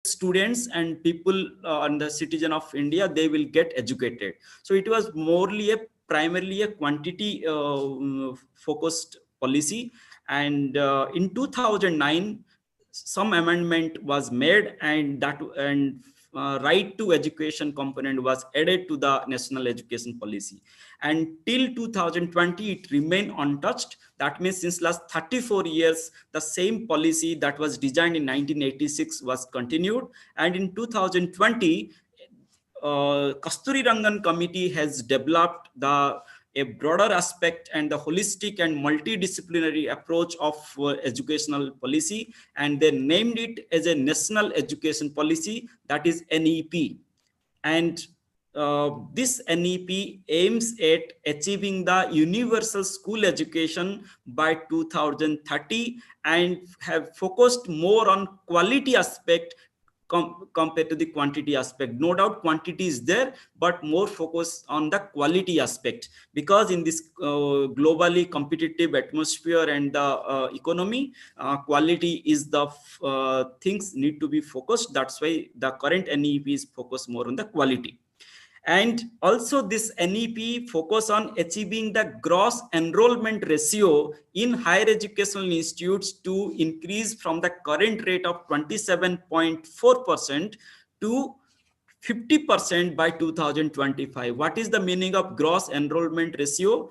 students and people and the citizen of India, they will get educated. So it was morely a primarily a quantity focused policy. And in 2009, some amendment was made, and right to education component was added to the national education policy. And till 2020 it remained untouched. That means since last 34 years the same policy that was designed in 1986 was continued. And in 2020, Kasturi Rangan committee has developed a broader aspect and the holistic and multidisciplinary approach of educational policy, and they named it as a national education policy, that is NEP. And this NEP aims at achieving the universal school education by 2030 and have focused more on quality aspect compared to the quantity aspect. No doubt quantity is there, but more focus on the quality aspect, because in this globally competitive atmosphere and the economy, quality is the things need to be focused. That's why the current NEP is focused more on the quality. And also this NEP focus on achieving the gross enrollment ratio in higher educational institutes to increase from the current rate of 27.4% to 50% by 2025. What is the meaning of gross enrollment ratio?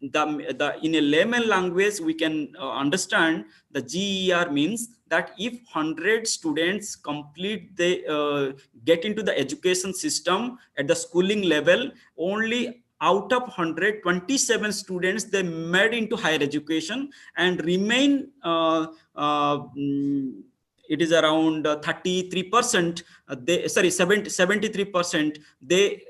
In a layman language, we can understand the GER means that if 100 students complete get into the education system at the schooling level, only out of 127 students they made into higher education, and remain it is around 33%, 73%, they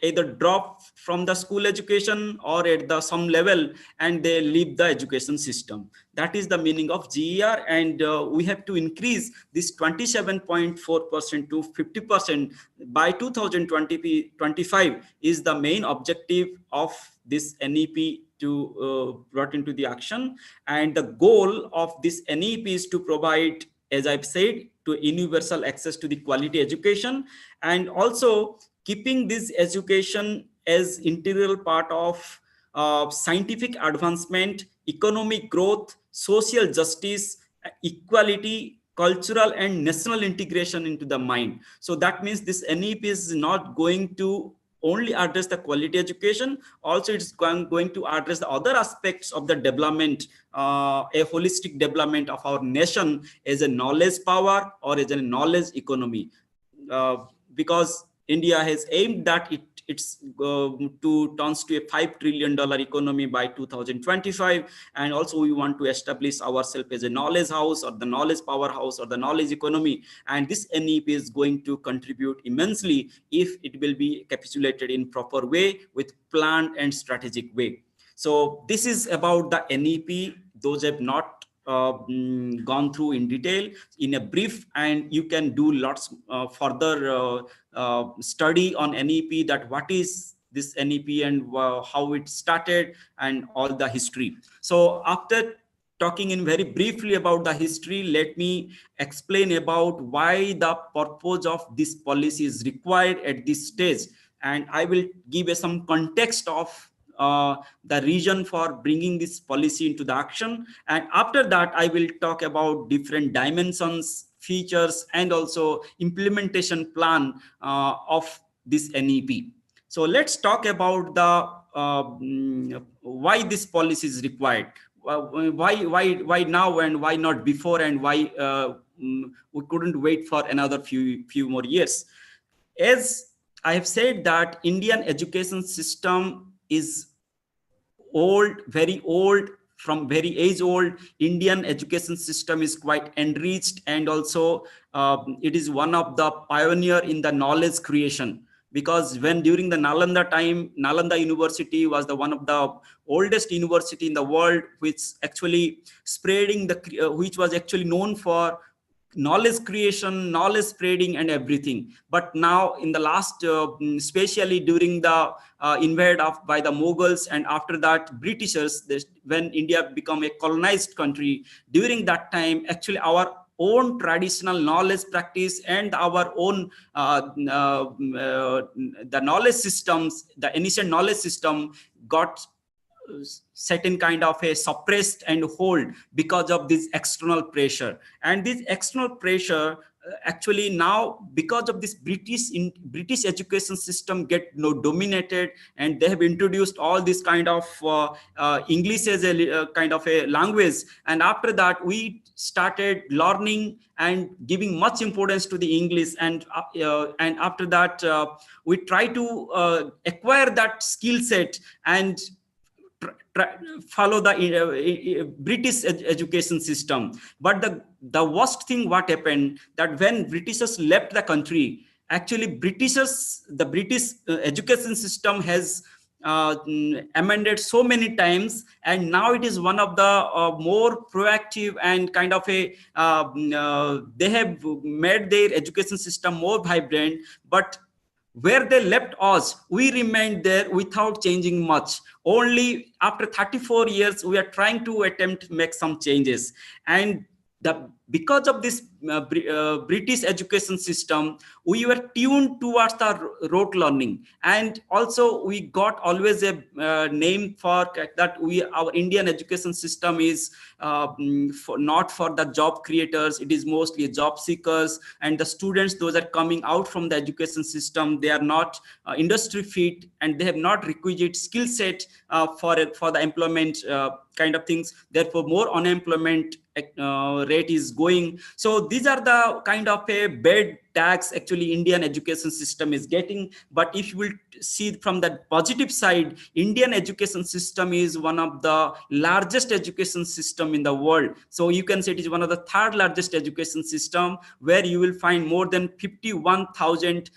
either drop from the school education or at the some level, and they leave the education system. That is the meaning of GER. And we have to increase this 27.4% to 50% by 2025 is the main objective of this NEP to brought into the action. And the goal of this NEP is to provide, as I've said, to universal access to the quality education, and also keeping this education as integral part of scientific advancement, economic growth, social justice, equality, cultural and national integration into the mind. So that means this NEP is not going to only address the quality education, also it's going to address the other aspects of the development, a holistic development of our nation as a knowledge power or as a knowledge economy. Because India has aimed that it's to turns to a $5 trillion economy by 2025. And also we want to establish ourselves as a knowledge house or the knowledge powerhouse or the knowledge economy. And this NEP is going to contribute immensely if it will be capitulated in proper way with planned and strategic way. So this is about the NEP. Those have not gone through in detail in a brief, and you can do lots further study on NEP, that what is this NEP and how it started and all the history. So after talking in very briefly about the history, let me explain about why the purpose of this policy is required at this stage, and I will give some context of the reason for bringing this policy into the action. And after that, I will talk about different dimensions, features, and also implementation plan of this NEP. So let's talk about the why this policy is required. Why now and why not before, and why we couldn't wait for another few more years. As I have said that Indian education system is old, very old, from very age old. Indian education system is quite enriched, and also it is one of the pioneer in the knowledge creation. Because when during the Nalanda time, Nalanda University was the one of the oldest university in the world, which actually spreading the, which was actually known for knowledge creation, knowledge spreading and everything. But now in the last, especially during the invade of by the Mughals, and after that Britishers, when India became a colonized country, during that time, actually our own traditional knowledge practice and our own the knowledge systems, the initial knowledge system got certain kind of a suppressed and hold because of this external pressure. And this external pressure actually now, because of this British education system get dominated, and they have introduced all this kind of English as a kind of a language. And after that we started learning and giving much importance to the English, and after that we try to acquire that skill set and follow the British education system. But the worst thing what happened, that when Britishers left the country, actually the British education system has amended so many times, and now it is one of the more proactive and kind of a they have made their education system more vibrant. But where they left us, we remained there without changing much. Only after 34 years, we are trying to attempt to make some changes. And because of this British education system, we were tuned towards the rote learning. And also we got always a name for that our Indian education system is not for the job creators. It is mostly job seekers, and the students, those are coming out from the education system, they are not industry fit, and they have not requisite skill set for the employment kind of things. Therefore more unemployment rate is going. So these are the kind of a bad tax actually Indian education system is getting. But if you will see from the positive side, Indian education system is one of the largest education system in the world. So you can say it is one of the third largest education system, where you will find more than 51,000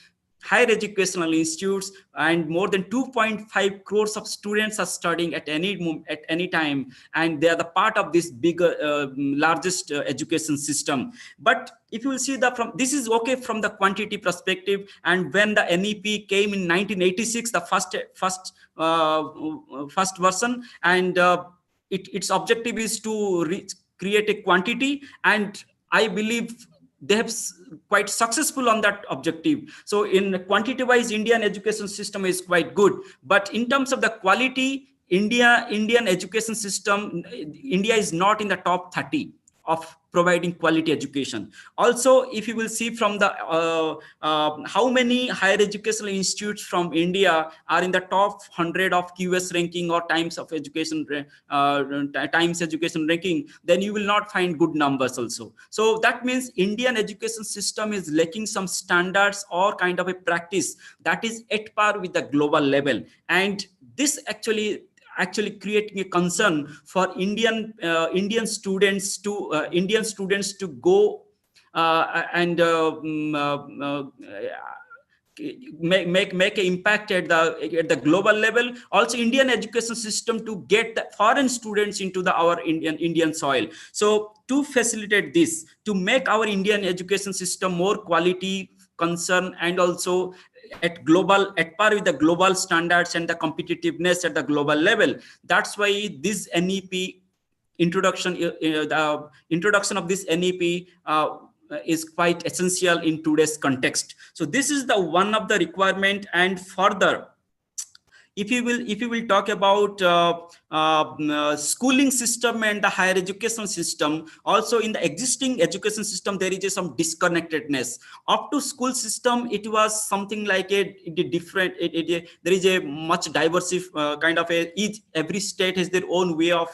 higher educational institutes, and more than 2.5 crores of students are studying at any time, and they are the part of this bigger largest education system. But if you will see this is okay from the quantity perspective. And when the NEP came in 1986, the first version, and its objective is to create a quantity, and I believe they have quite successful on that objective. So in quantity wise, Indian education system is quite good. But in terms of the quality, Indian education system, India is not in the top 30 of providing quality education. Also, if you will see from the how many higher educational institutes from India are in the top 100 of QS ranking or Times Education ranking, then you will not find good numbers also. So that means Indian education system is lacking some standards or kind of a practice that is at par with the global level. And this actually creating a concern for Indian students to go and make an impact at the global level. Also, Indian education system to get the foreign students into our Indian soil. So to facilitate this, to make our Indian education system more quality concern, and also at par with the global standards and the competitiveness at the global level. That's why this NEP introduction, the introduction of this NEP is quite essential in today's context. So this is the one of the requirement. And further, if you will talk about schooling system and the higher education system, also in the existing education system there is some disconnectedness. Up to school system, it was something like a different, there is a much diverse kind of every state has their own way of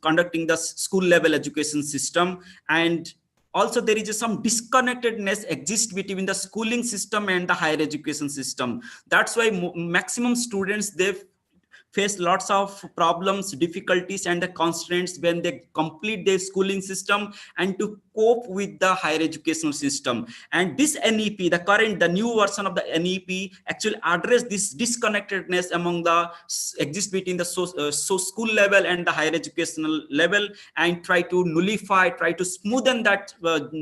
conducting the school level education system. And also there is some disconnectedness exists between the schooling system and the higher education system. That's why maximum students, they face lots of problems, difficulties, and the constraints when they complete their schooling system and to cope with the higher educational system. And this NEP, the new version of the NEP, actually address this disconnectedness among the exist between the school level and the higher educational level, and try to nullify, try to smoothen that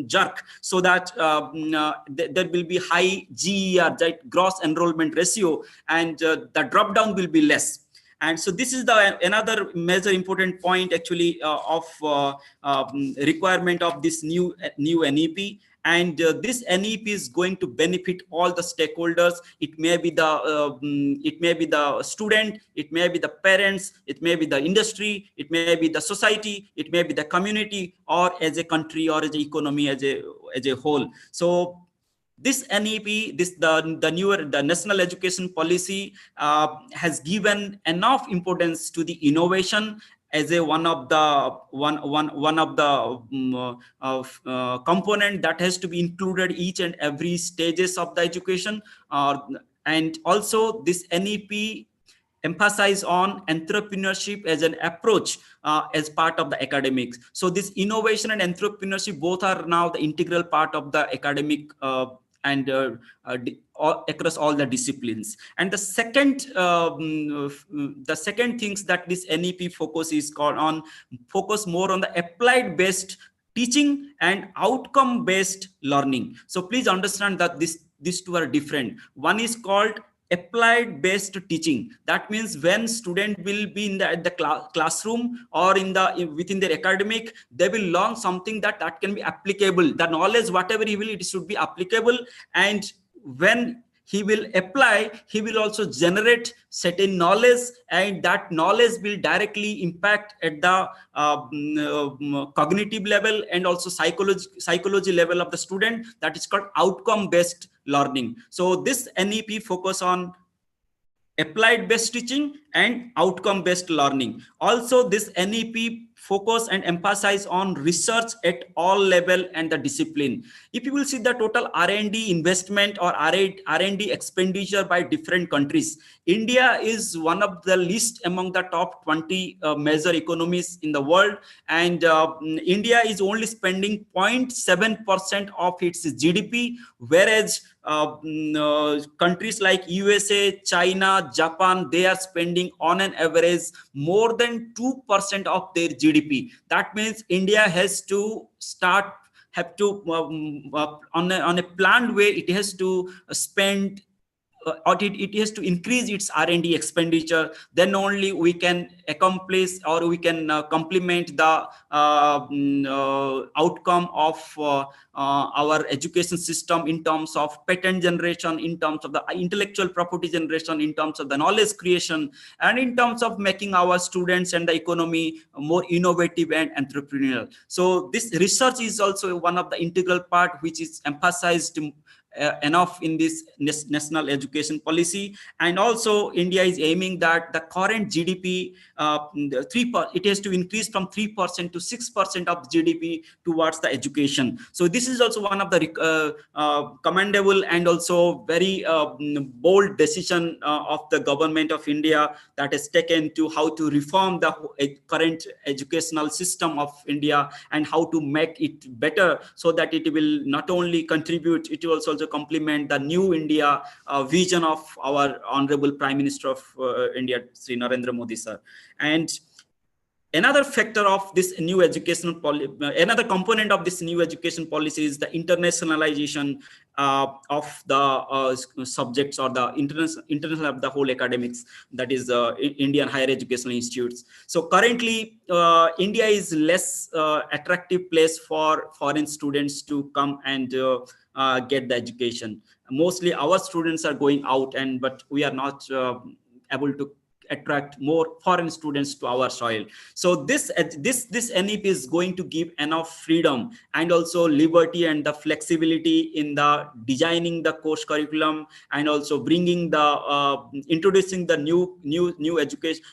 jerk, so that there will be high GER, that gross enrollment ratio, and the drop down will be less. And so this is the another major important point actually of requirement of this new NEP. And this NEP is going to benefit all the stakeholders. It may be the student, it may be the parents, it may be the industry, it may be the society, it may be the community, or as a country, or as an economy as a whole. So this NEP, the national education policy, has given enough importance to the innovation as a one of the component that has to be included each and every stages of the education. And also this NEP emphasize on entrepreneurship as an approach as part of the academics. So this innovation and entrepreneurship both are now the integral part of the academic and across all the disciplines. And the second things that this NEP focus is called on, focus more on the applied based teaching and outcome based learning. So please understand that these two are different. One is called applied based teaching. That means when student will be in the classroom or within their academic, they will learn something that can be applicable. The knowledge, whatever he will, it should be applicable. And when he will apply, he will also generate certain knowledge, and that knowledge will directly impact at the cognitive level and also psychology level of the student. That is called outcome based learning. So this NEP focus on applied based teaching and outcome based learning. Also this NEP focus and emphasize on research at all level and the discipline. If you will see the total R&D investment or R&D expenditure by different countries, India is one of the least among the top 20 major economies in the world. And India is only spending 0.7% of its GDP, whereas countries like USA, China, Japan, they are spending on an average more than 2% of their GDP. That means India has to on a planned way, it has to spend or it has to increase its R&D expenditure. Then only we can accomplish or we can complement the outcome of our education system in terms of patent generation, in terms of the intellectual property generation, in terms of the knowledge creation, and in terms of making our students and the economy more innovative and entrepreneurial. So this research is also one of the integral part which is emphasized enough in this national education policy. And also India is aiming that the current GDP, it has to increase from 3% to 6% of GDP towards the education. So this is also one of the commendable and also very bold decision of the government of India that has taken to how to reform the current educational system of India and how to make it better, so that it will not only contribute, it will also complement the new India vision of our Honorable Prime Minister of India, Sri Narendra Modi sir. And another factor of this new educational policy, another component of this new education policy is the internationalization of the subjects or the international of the whole academics, that is Indian higher educational institutes. So currently India is less attractive place for foreign students to come and get the education. Mostly our students are going out, but we are not able to attract more foreign students to our soil. So this NEP is going to give enough freedom and also liberty and the flexibility in the designing the course curriculum, and also bringing the introducing the new education,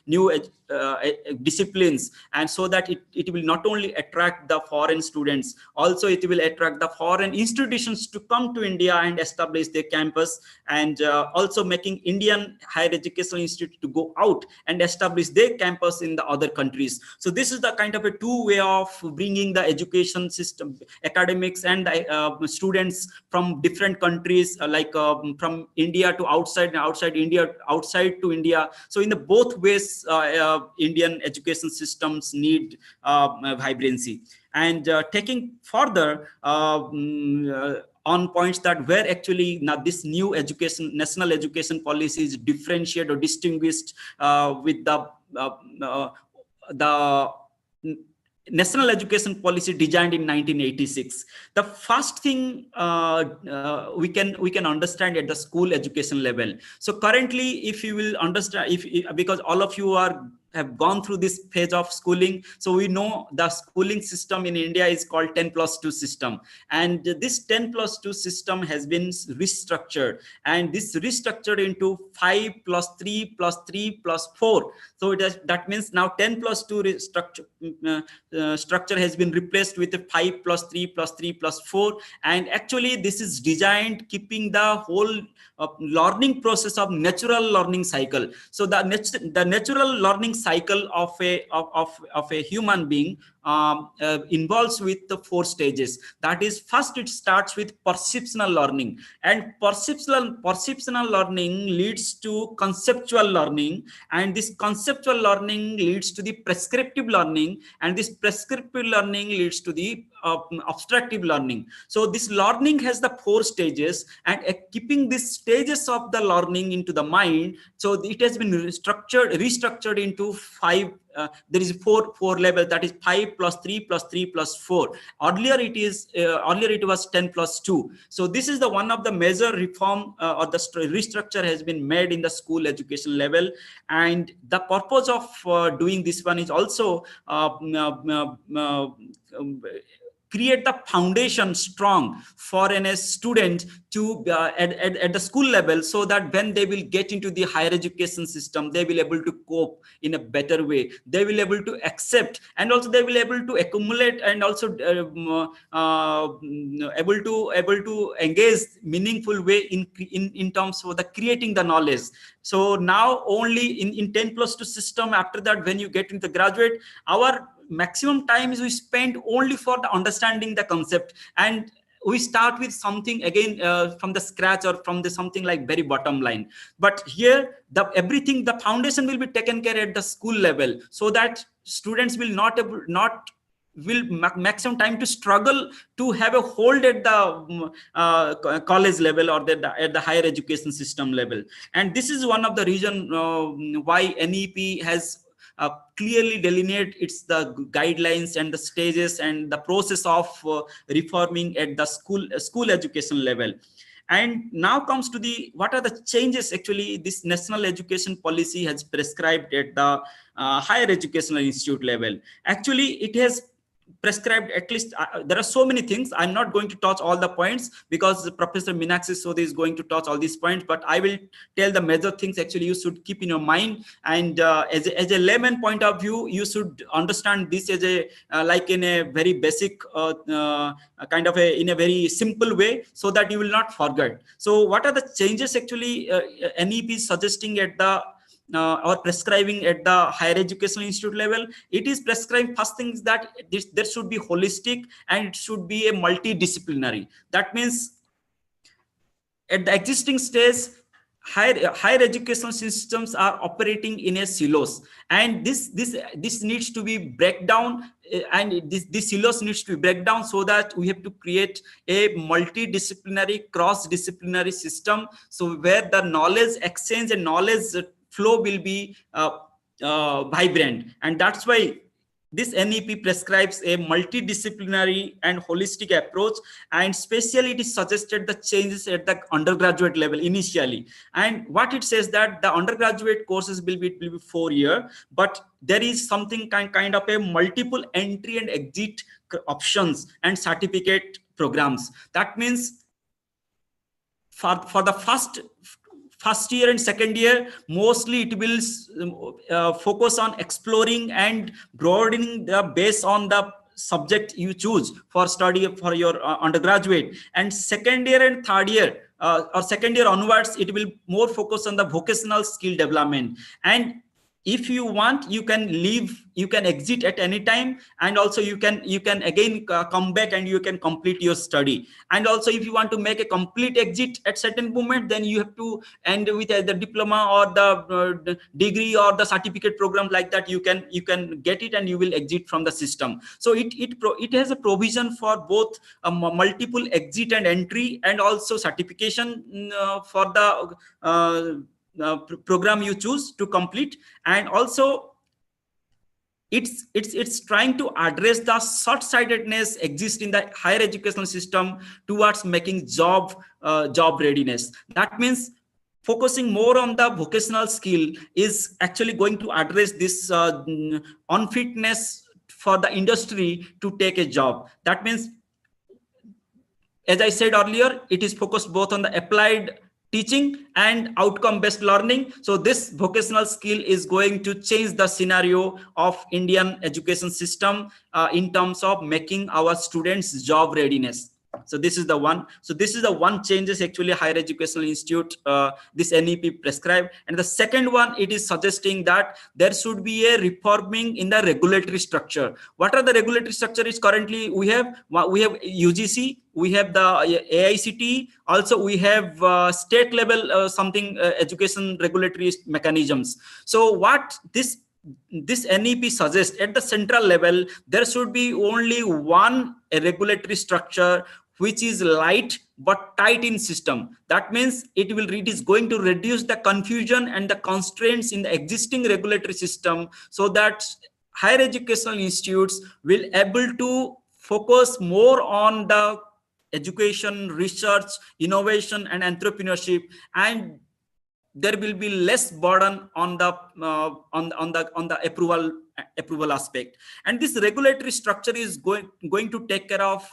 disciplines, and so that it will not only attract the foreign students, also it will attract the foreign institutions to come to India and establish their campus, and also making Indian higher educational institute to go out and establish their campus in the other countries. So this is the kind of a two-way of bringing the education system, academics and students from different countries, from India to outside, and outside India, outside to India. So in the both ways, Indian education systems need vibrancy. And taking further, on points that where actually now this new national education policy is differentiated or distinguished with the national education policy designed in 1986. The first thing we can understand at the school education level. So currently, if you will understand, because all of you have gone through this phase of schooling, so we know the schooling system in India is called 10+2 system, and this 10+2 system has been restructured, and this restructured into 5+3+3+4. So that means now 10+2 structure has been replaced with a 5+3+3+4, and actually this is designed keeping the whole learning process of natural learning cycle. So the natural learning cycle of a human being involves with the 4 stages. That is, first it starts with perceptual learning, and perceptual learning leads to conceptual learning, and this conceptual learning leads to the prescriptive learning, and this prescriptive learning leads to the abstractive learning. So this learning has the 4 stages, and keeping these stages of the learning into the mind, so it has been restructured into 5. There is four level, that is 5+3+3+4. Earlier it was 10+2. So this is the one of the major reform or the restructure has been made in the school education level, and the purpose of doing this one is also create the foundation strong for a student to at the school level, so that when they will get into the higher education system, they will able to cope in a better way, they will able to accept, and also they will able to accumulate, and also able to engage meaningful way in terms of the creating the knowledge. So now only in 10+2 system, after that when you get into the graduate, our maximum time is we spend only for the understanding the concept, and we start with something again from the scratch, or from the something like very bottom line. But here the foundation will be taken care at the school level, so that students will will maximum time to struggle to have a hold at the college level, or at the higher education system level. And this is one of the reason why NEP has clearly delineate the guidelines and the stages and the process of reforming at the school education level. And now comes to what are the changes actually this national education policy has prescribed at the higher educational institute level. Actually, it has prescribed, at least there are so many things. I'm not going to touch all the points because Professor Meenakshi Sodhi is going to touch all these points, but I will tell the major things actually you should keep in your mind. And as a layman point of view, you should understand this as a like in a very basic kind of in a very simple way, so that you will not forget. So what are the changes actually NEP is suggesting at the or prescribing at the higher educational institute level? It is prescribing, first thing is that there should be holistic, and it should be a multidisciplinary. That means at the existing stage, higher educational systems are operating in a silos, and this needs to be break down, and this silos needs to be break down, so that we have to create a multidisciplinary, cross-disciplinary system, so where the knowledge exchange and knowledge flow will be vibrant. And that's why this NEP prescribes a multidisciplinary and holistic approach, and especially it is suggested the changes at the undergraduate level initially. And what it says that the undergraduate courses will be 4 years, but there is something kind of a multiple entry and exit options and certificate programs. That means for the first year and second year, mostly it will focus on exploring and broadening the base on the subject you choose for study for your undergraduate. And second year and third year or second year onwards, it will more focus on the vocational skill development. And if you want, you can leave, you can exit at any time, and also you can again come back and you can complete your study. And also if you want to make a complete exit at certain moment, then you have to end with either diploma or the degree or the certificate program, like that you can get it and you will exit from the system. So it has a provision for both multiple exit and entry, and also certification for the program you choose to complete. And also it's trying to address the short-sightedness exist in the higher educational system towards making job readiness. That means focusing more on the vocational skill is actually going to address this unfitness for the industry to take a job. That means, as I said earlier, it is focused both on the applied teaching and outcome based learning. So this vocational skill is going to change the scenario of Indian education system in terms of making our students job readiness. So this is the one. So this is the one changes actually higher educational institute this NEP prescribed. And the second one, it is suggesting that there should be a reforming in the regulatory structure. What are the regulatory structure is currently we have UGC, we have the AICT, also we have state level something education regulatory mechanisms. So what this NEP suggests, at the central level there should be only one regulatory structure which is light but tight in system. That means it is going to reduce the confusion and the constraints in the existing regulatory system, so that higher educational institutes will able to focus more on the education, research, innovation and entrepreneurship, and there will be less burden on the approval aspect. And this regulatory structure is going to take care of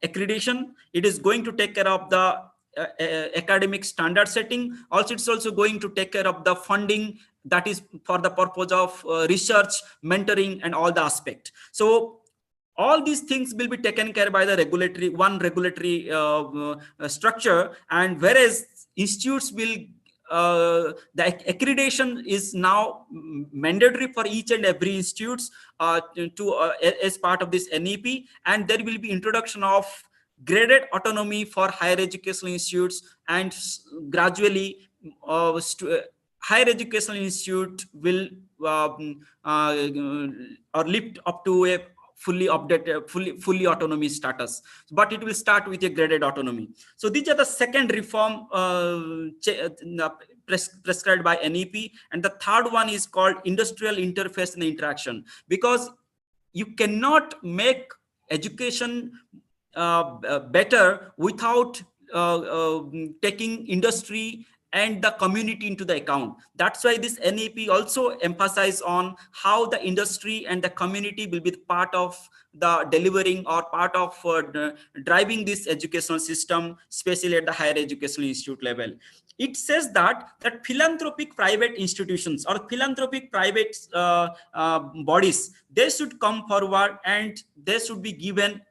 accreditation. It is going to take care of the academic standard setting. Also it's also going to take care of the funding, that is for the purpose of research, mentoring and all the aspect. So all these things will be taken care by the regulatory structure. And whereas institutes will the accreditation is now mandatory for each and every institutes as part of this NEP, and there will be introduction of graded autonomy for higher educational institutes, and gradually higher educational institute will or lift up to a fully updated, fully autonomy status, but it will start with a graded autonomy. So these are the second reform prescribed by NEP. And the third one is called industrial interface and interaction, because you cannot make education better without taking industry and the community into the account. That's why this NEP also emphasizes on how the industry and the community will be part of the delivering or part of driving this educational system, especially at the higher educational institute level. It says that philanthropic private institutions or philanthropic private bodies, they should come forward and they should be given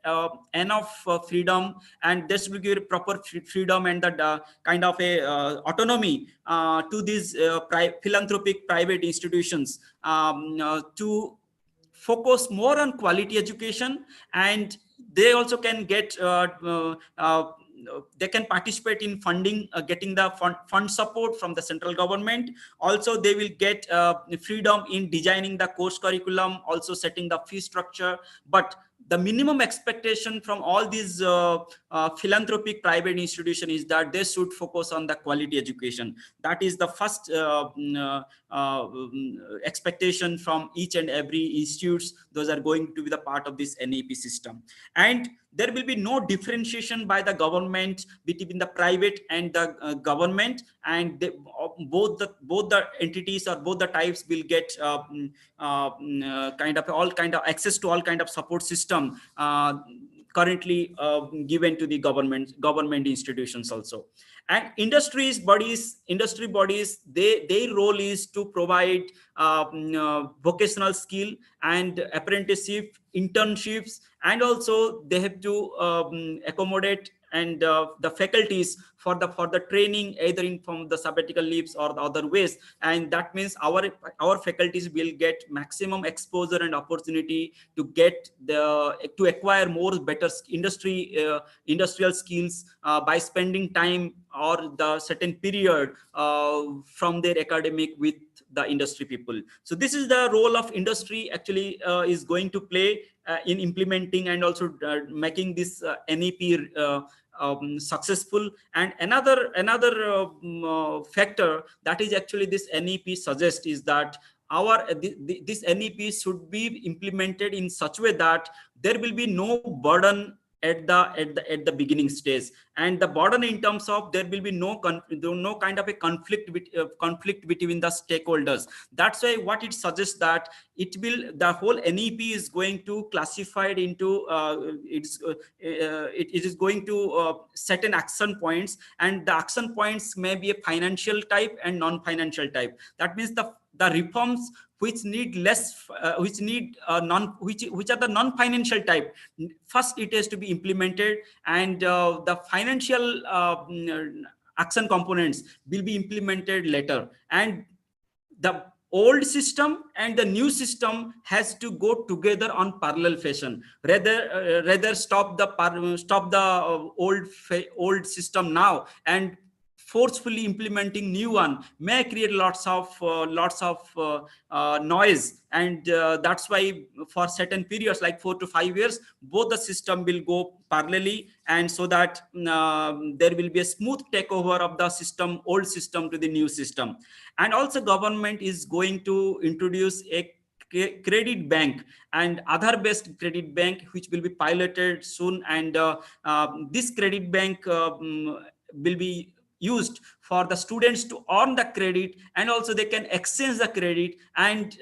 enough freedom, and they should be given proper freedom and the kind of a autonomy to these philanthropic private institutions to focus more on quality education. And they also can get they can participate in funding, getting the fund support from the central government. Also they will get freedom in designing the course curriculum, also setting the fee structure. But the minimum expectation from all these philanthropic private institutions is that they should focus on the quality education. That is the first expectation from each and every institutes. Those are going to be the part of this NEP system. And there will be no differentiation by the government between the private and the government, and they, both the entities or both the types will get kind of all kind of access to all kind of support system currently given to the government institutions also. And industry bodies, their role is to provide vocational skill and apprenticeship, internships, and also they have to accommodate the faculties for the training, either in from the sabbatical leaves or the other ways. And that means our faculties will get maximum exposure and opportunity to get to acquire more better industrial skills by spending time or the certain period from their academic with the industry people. So this is the role of industry actually is going to play in implementing and also making this NEP successful. And another factor that is actually this NEP suggests is that this NEP should be implemented in such a way that there will be no burden at the beginning stage. And the burden in terms of there will be no kind of a conflict between the stakeholders. That's why what it suggests that the whole NEP is going to classify it into it is going to set an action points, and the action points may be a financial type and non-financial type. That means the reforms which need less which are the non-financial type, first it has to be implemented, and the financial action components will be implemented later. And the old system and the new system has to go together on parallel fashion. Rather stop the old system now and forcefully implementing new one may create lots of noise. And that's why for certain periods like 4 to 5 years, both the system will go parallelly, and so that there will be a smooth takeover of the old system to the new system. And also government is going to introduce a credit bank and Aadhaar based credit bank, which will be piloted soon. And this credit bank will be used for the students to earn the credit, and also they can exchange the credit. And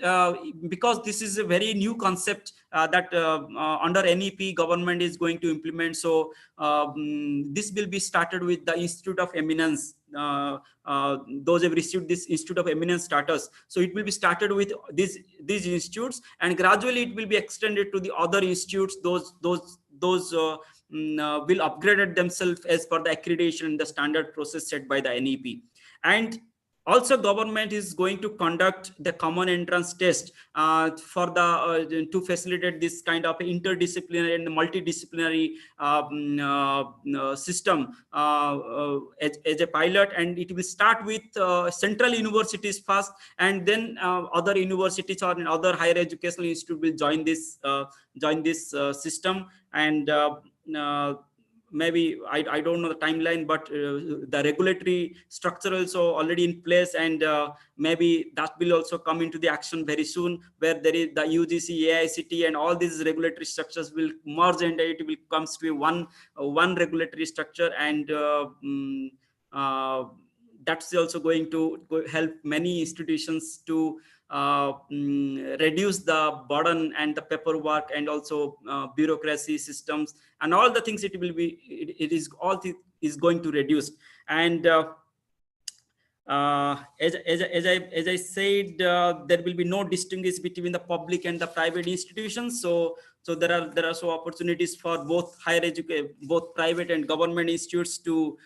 because this is a very new concept that under NEP government is going to implement, so this will be started with the Institute of Eminence. Those have received this Institute of Eminence status, so it will be started with these institutes, and gradually it will be extended to the other institutes. Those will upgrade themselves as per the accreditation and the standard process set by the NEP. And also government is going to conduct the common entrance test for the to facilitate this kind of interdisciplinary and multidisciplinary system as a pilot. And it will start with central universities first, and then other universities or other higher educational institute will join this system. And maybe I don't know the timeline, but the regulatory structure also already in place, and maybe that will also come into the action very soon, where there is the UGC, AICT, and all these regulatory structures will merge, and it will comes to one regulatory structure. And that's also going to help many institutions to reduce the burden and the paperwork and also bureaucracy systems and all the things. It will be it is all is going to reduce. And as I said, there will be no distinguish between the public and the private institutions. So there are so opportunities for both both private and government institutes to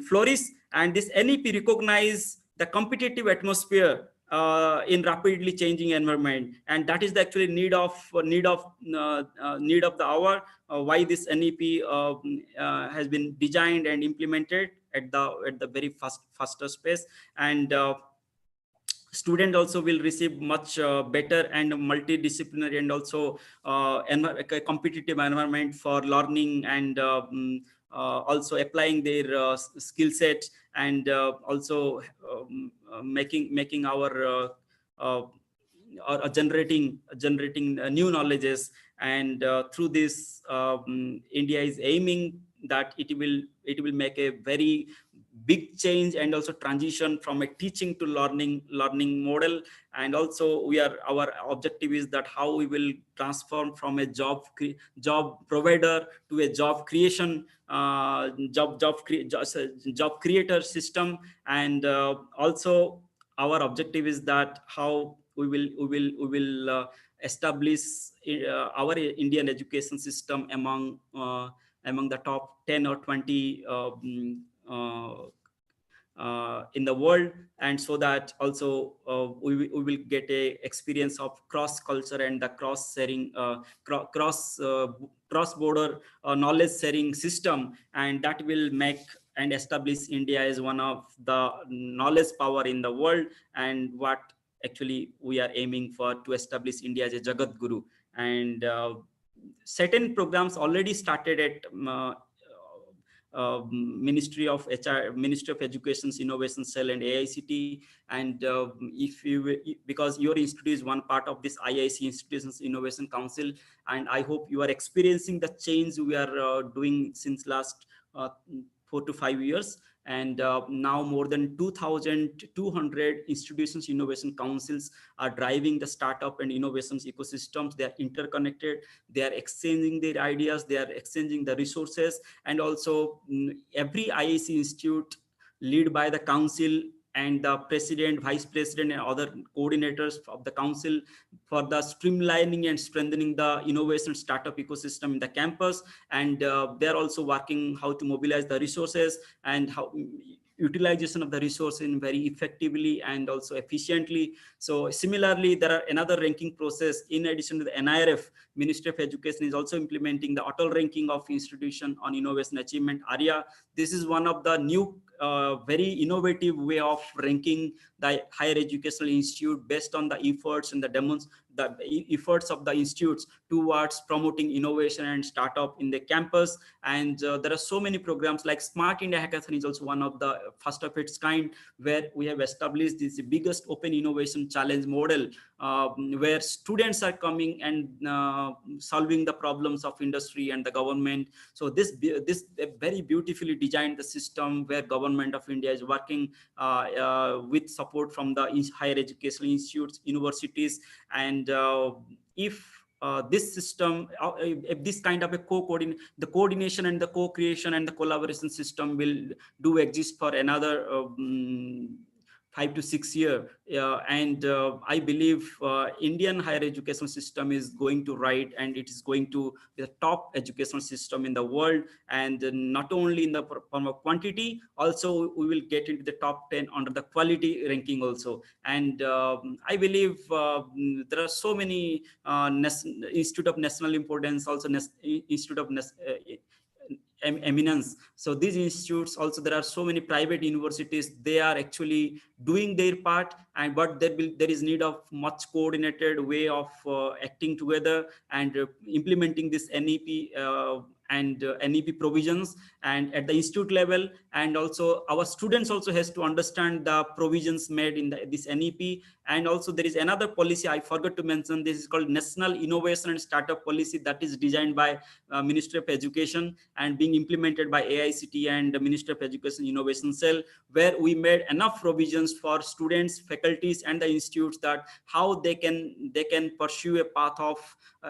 flourish. And this NEP recognize the competitive atmosphere in rapidly changing environment, and that is the actually need of the hour. Why this NEP has been designed and implemented at the very faster space. And student also will receive much better and multidisciplinary and also a competitive environment for learning, and also applying their skill set, and also making our or generating new knowledges. And through this India is aiming that it will make a very big change and also transition from a teaching to learning model. And also our objective is that how we will transform from a job provider to a job creation job creator system. And also our objective is that how we will establish our Indian education system among among the top 10 or 20 in the world. And so that also we will get a experience of cross culture and the cross sharing, cross border knowledge sharing system, and that will make and establish India as one of the knowledge power in the world, and what actually we are aiming for, to establish India as a Jagat Guru. And certain programs already started at Ministry of HR, Ministry of Education's Innovation Cell and AICT. And if you, because your institute is one part of this IIC Institutions Innovation Council, and I hope you are experiencing the change we are doing since last 4 to 5 years. And now more than 2,200 institutions innovation councils are driving the startup and innovations ecosystems. They are interconnected, they are exchanging their ideas, they are exchanging the resources. And also every IIC institute led by the council and the president, vice president, and other coordinators of the council for the streamlining and strengthening the innovation startup ecosystem in the campus. And they're also working how to mobilize the resources and how utilization of the resource in very effectively and also efficiently. So similarly, there are another ranking process in addition to the NIRF. Ministry of Education is also implementing the auto ranking of institution on innovation achievement area. This is one of the new very innovative way of ranking the higher educational institute based on the efforts and the efforts of the institutes towards promoting innovation and startup in the campus. And there are so many programs like Smart India Hackathon is also one of the first of its kind, where we have established this biggest open innovation challenge model, where students are coming and solving the problems of industry and the government. So this very beautifully designed the system where government of India is working with support from the higher educational institutes, universities. And if this system, if this kind of a the coordination and the co-creation and the collaboration system will do exist for another 5 to 6 years. And I believe Indian higher education system is going to rise, and it is going to be the top educational system in the world. And not only in the form of quantity, also we will get into the top 10 under the quality ranking also. And I believe there are so many Institute of National Importance, also Institute of eminence. So these institutes also, there are so many private universities, they are actually doing their part. And but there is need of much coordinated way of acting together and implementing this NEP and NEP provisions and at the institute level. And also our students also has to understand the provisions made in this NEP. And also there is another policy I forgot to mention. This is called National Innovation and Startup Policy, that is designed by Ministry of Education and being implemented by AICT and the Ministry of Education Innovation Cell, where we made enough provisions for students, faculties, and the institutes that how they can pursue a path of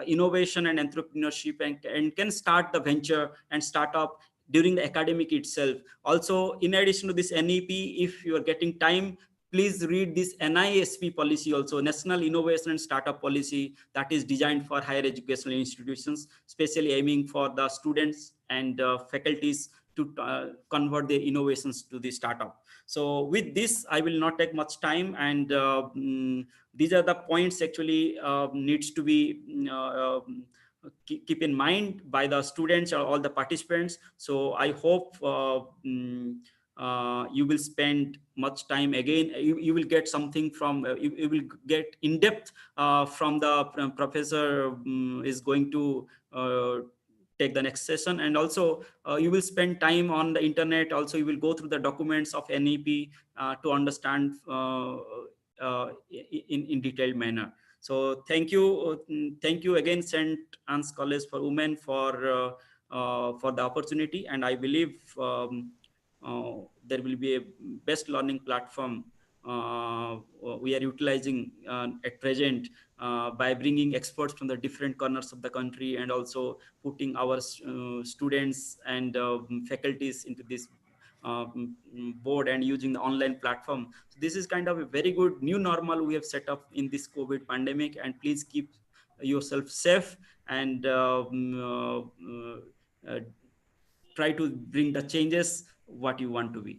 innovation and entrepreneurship, and can start the venture and startup during the academic itself. Also, in addition to this NEP, if you are getting time, please read this NISP policy also, National Innovation and Startup Policy, that is designed for higher educational institutions, especially aiming for the students and faculties to convert their innovations to the startup. So with this, I will not take much time, and these are the points actually needs to be keep in mind by the students or all the participants. So I hope you will spend much time again. You will get something from, you will get in depth from the professor is going to take the next session. And also you will spend time on the internet. Also you will go through the documents of NEP to understand in detailed manner. So thank you again, St. Anne's College for Women for the opportunity. And I believe there will be a best learning platform we are utilizing at present by bringing experts from the different corners of the country, and also putting our students and faculties into this board and using the online platform. So this is kind of a very good new normal we have set up in this COVID pandemic. And please keep yourself safe and try to bring the changes what you want to be.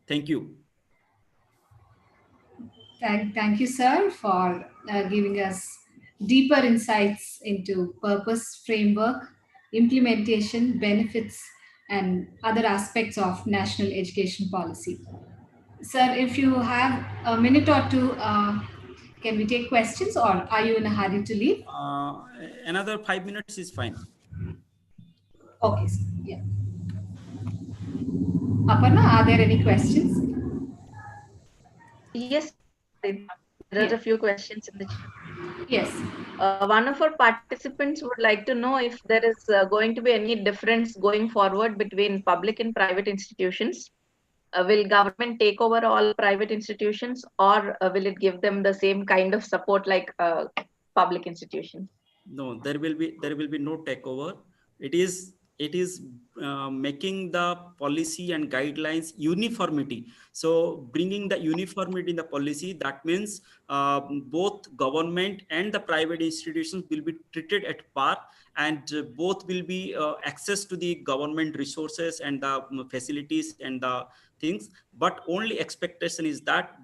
Thank you. Thank you, sir, for giving us deeper insights into purpose, framework, implementation, benefits, and other aspects of national education policy. Sir, if you have a minute or two, can we take questions, or are you in a hurry to leave? Another 5 minutes is fine. Okay, sir. Yeah. Aparna, are there any questions? Yes, Aditya. There are Yeah. a few questions in the chat. Yes. One of our participants would like to know if there is going to be any difference going forward between public and private institutions. Will government take over all private institutions, or will it give them the same kind of support like public institutions? No, there will be no takeover. It is making the policy and guidelines uniformity. So bringing the uniformity in the policy, that means both government and the private institutions will be treated at par, and both will be access to the government resources and the facilities and the things. But only expectation is that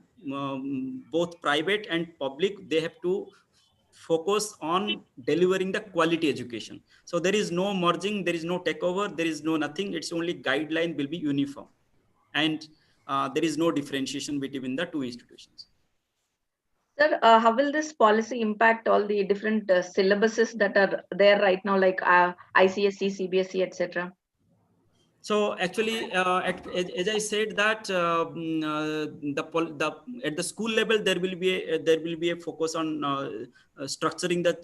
both private and public, they have to focus on delivering the quality education. So there is no merging, there is no takeover, there is no nothing. It's only guideline will be uniform, and there is no differentiation between the two institutions. Sir, how will this policy impact all the different syllabuses that are there right now, like ICSE, CBSE, etc.? So actually, as I said that at the school level there will be a focus on structuring the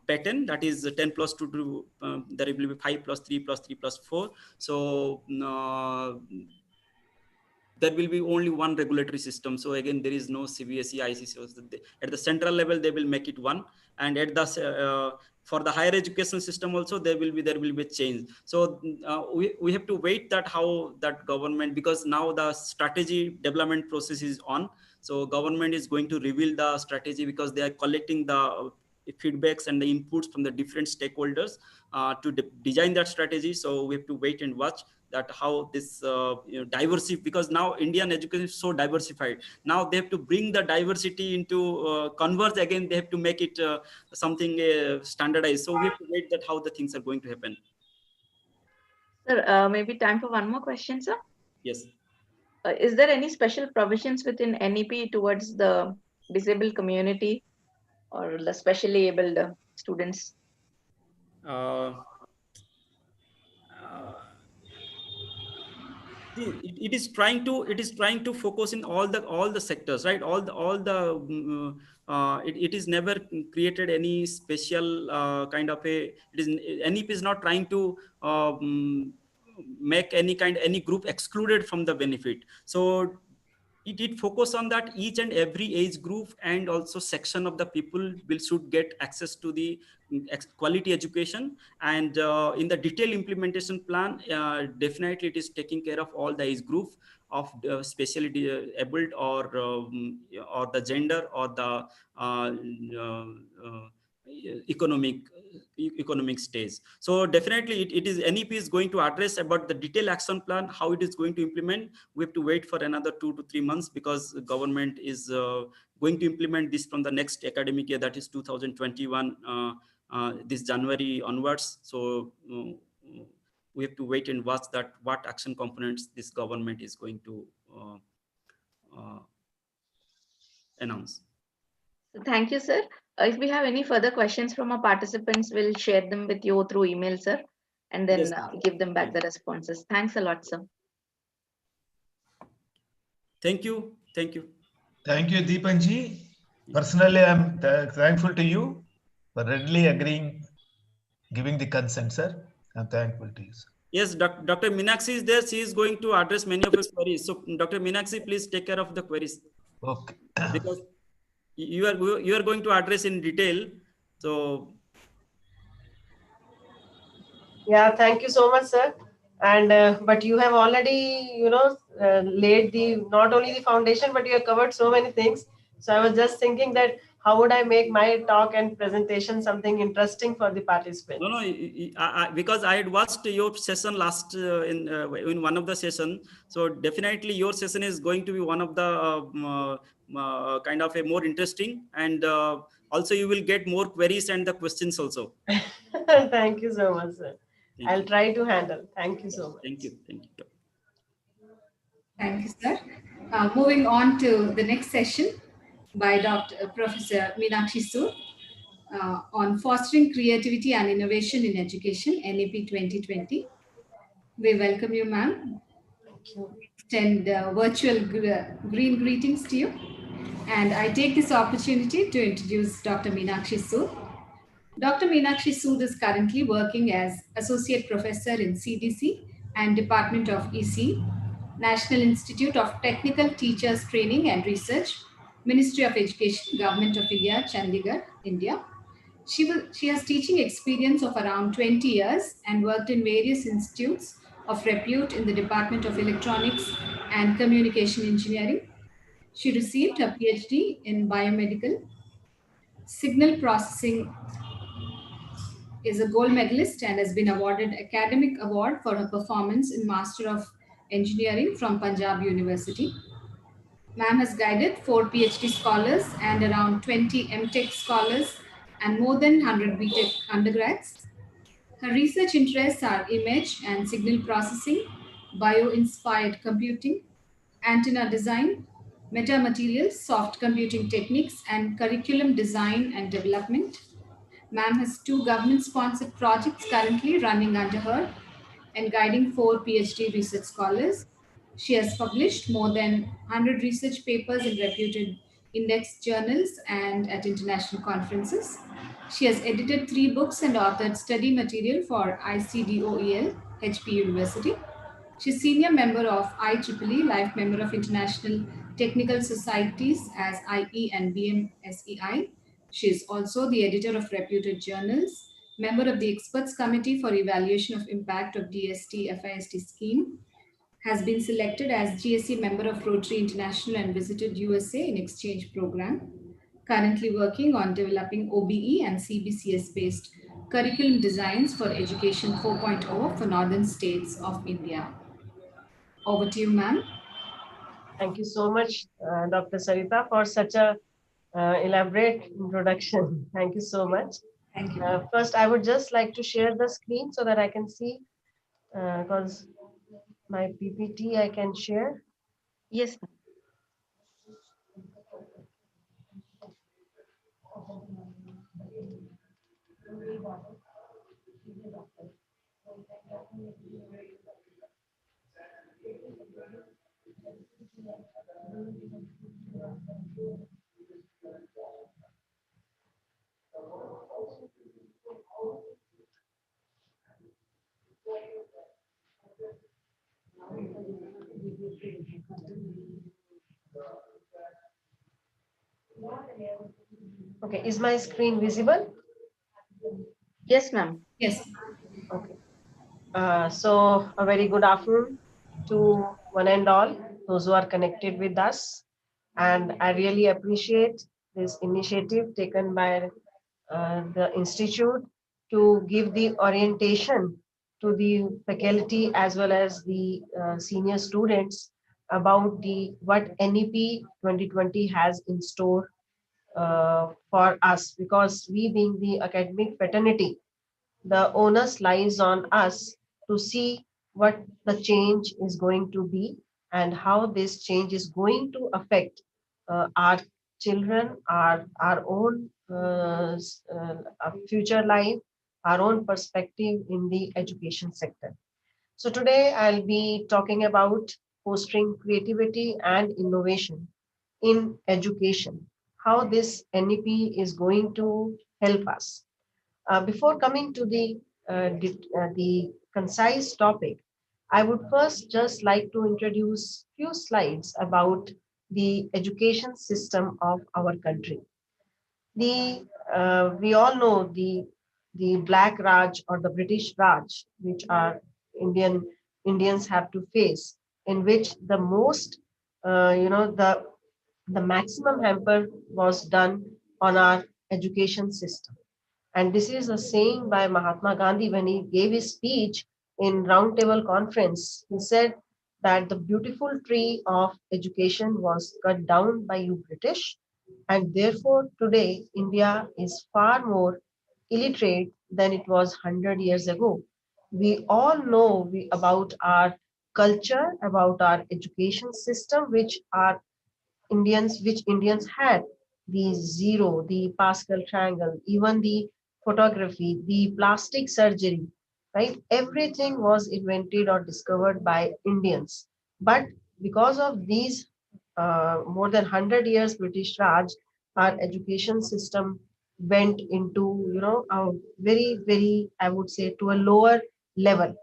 pattern, that is 10 plus 2 to there will be 5 plus 3 plus 3 plus 4. So there will be only one regulatory system. So again, there is no CBSE, ICC. At the central level, they will make it one, and at the for the higher education system also there will be change. So we have to wait that how that government, because now the strategy development process is on. So government is going to reveal the strategy, because they are collecting the feedbacks and the inputs from the different stakeholders to design that strategy. So we have to wait and watch that how this diversity, because now Indian education is so diversified. Now they have to bring the diversity into converge again. They have to make it something standardized. So we have to wait that how the things are going to happen. Sir, maybe time for one more question, sir. Yes. Is there any special provisions within NEP towards the disabled community or the specially abled students? Uh, uh, it is trying to focus in all the sectors, right? It is never created any special kind of a, it is NEP is not trying to make any group excluded from the benefit. So it focus on that each and every age group and also section of the people should get access to the quality education. And in the detailed implementation plan, definitely it is taking care of all the age group of specially able or the gender or the economic economic stage. So definitely it is NEP is going to address about the detailed action plan, how it is going to implement. We have to wait for another 2 to 3 months, because the government is going to implement this from the next academic year, that is 2021, this January onwards. So we have to wait and watch that what action components this government is going to announce. So thank you, sir. If we have any further questions from our participants, we'll share them with you through email, sir, and then Yes. give them back the responses. Thanks a lot, sir. Thank you. Thank you. Thank you, Deepanji. Personally, I'm thankful to you for readily agreeing, giving the consent, sir. I'm thankful to you, sir. Yes, Dr. Meenakshi is there. She is going to address many of your queries. So, Dr. Meenakshi, please take care of the queries. Okay. Because you are going to address in detail. So, yeah, thank you so much, sir. And but you have already, laid the not only the foundation, but you have covered so many things. So I was just thinking that how would I make my talk and presentation something interesting for the participants? No, because I had watched your session last in one of the session. So definitely your session is going to be one of the kind of a more interesting, and also you will get more queries and the questions also. Thank you so much, sir. Thank I'll you. try to handle. Thank you so much. Thank you. Thank you. Thank you, sir. Moving on to the next session by Professor Meenakshi Sood on fostering creativity and innovation in education, NEP 2020. We welcome you, ma'am. Thank you. Extend virtual green greetings to you. And I take this opportunity to introduce Dr. Meenakshi Sood. Dr. Meenakshi Sood is currently working as Associate Professor in CDC and Department of EC, National Institute of Technical Teachers Training and Research, Ministry of Education, Government of India, Chandigarh, India. She has teaching experience of around 20 years and worked in various institutes of repute in the Department of Electronics and Communication Engineering. She received a PhD in biomedical signal processing, is a gold medalist and has been awarded academic award for her performance in Master of Engineering from Punjab University. Ma'am has guided 4 PhD scholars and around 20 MTech scholars and more than 100 BTech undergrads. Her research interests are image and signal processing, bio-inspired computing, antenna design, metamaterials, soft computing techniques, and curriculum design and development. Ma'am has 2 government-sponsored projects currently running under her and guiding 4 PhD research scholars. She has published more than 100 research papers in reputed index journals and at international conferences. She has edited 3 books and authored study material for ICDOEL, HP University. She's senior member of IEEE, life member of International Technical Societies as IE and BMSEI. She is also the editor of reputed journals, member of the Experts Committee for Evaluation of Impact of DST FIST scheme, has been selected as GSE member of Rotary International and visited USA in exchange program. Currently working on developing OBE and CBCS based curriculum designs for Education 4.0 for northern states of India. Over to you, ma'am. Thank you so much, Dr. Sarita, for such a elaborate introduction. Thank you so much. Thank you. First, I would just like to share the screen so that I can see, because my PPT I can share. Yes. Okay, is my screen visible? Yes, ma'am. Yes. Okay. So a very good afternoon to one and all those who are connected with us. And I really appreciate this initiative taken by the Institute to give the orientation to the faculty as well as the senior students about the what NEP 2020 has in store for us, because we being the academic fraternity, the onus lies on us to see what the change is going to be and how this change is going to affect our children, our own future life, our own perspective in the education sector. So today I'll be talking about fostering creativity and innovation in education, how this NEP is going to help us. Before coming to the concise topic, I would first just like to introduce few slides about the education system of our country. The we all know the Black Raj or the British Raj, which our Indians have to face, in which the most the maximum hamper was done on our education system. And this is a saying by Mahatma Gandhi when he gave his speech in Roundtable Conference. He said that the beautiful tree of education was cut down by you British, and therefore today India is far more illiterate than it was 100 years ago. We all know about our culture, about our education system, which Indians had, the zero, the Pascal triangle, even the photography, the plastic surgery, right? Everything was invented or discovered by Indians. But because of these more than 100 years British Raj, our education system went into, a very, very, I would say, to a lower level.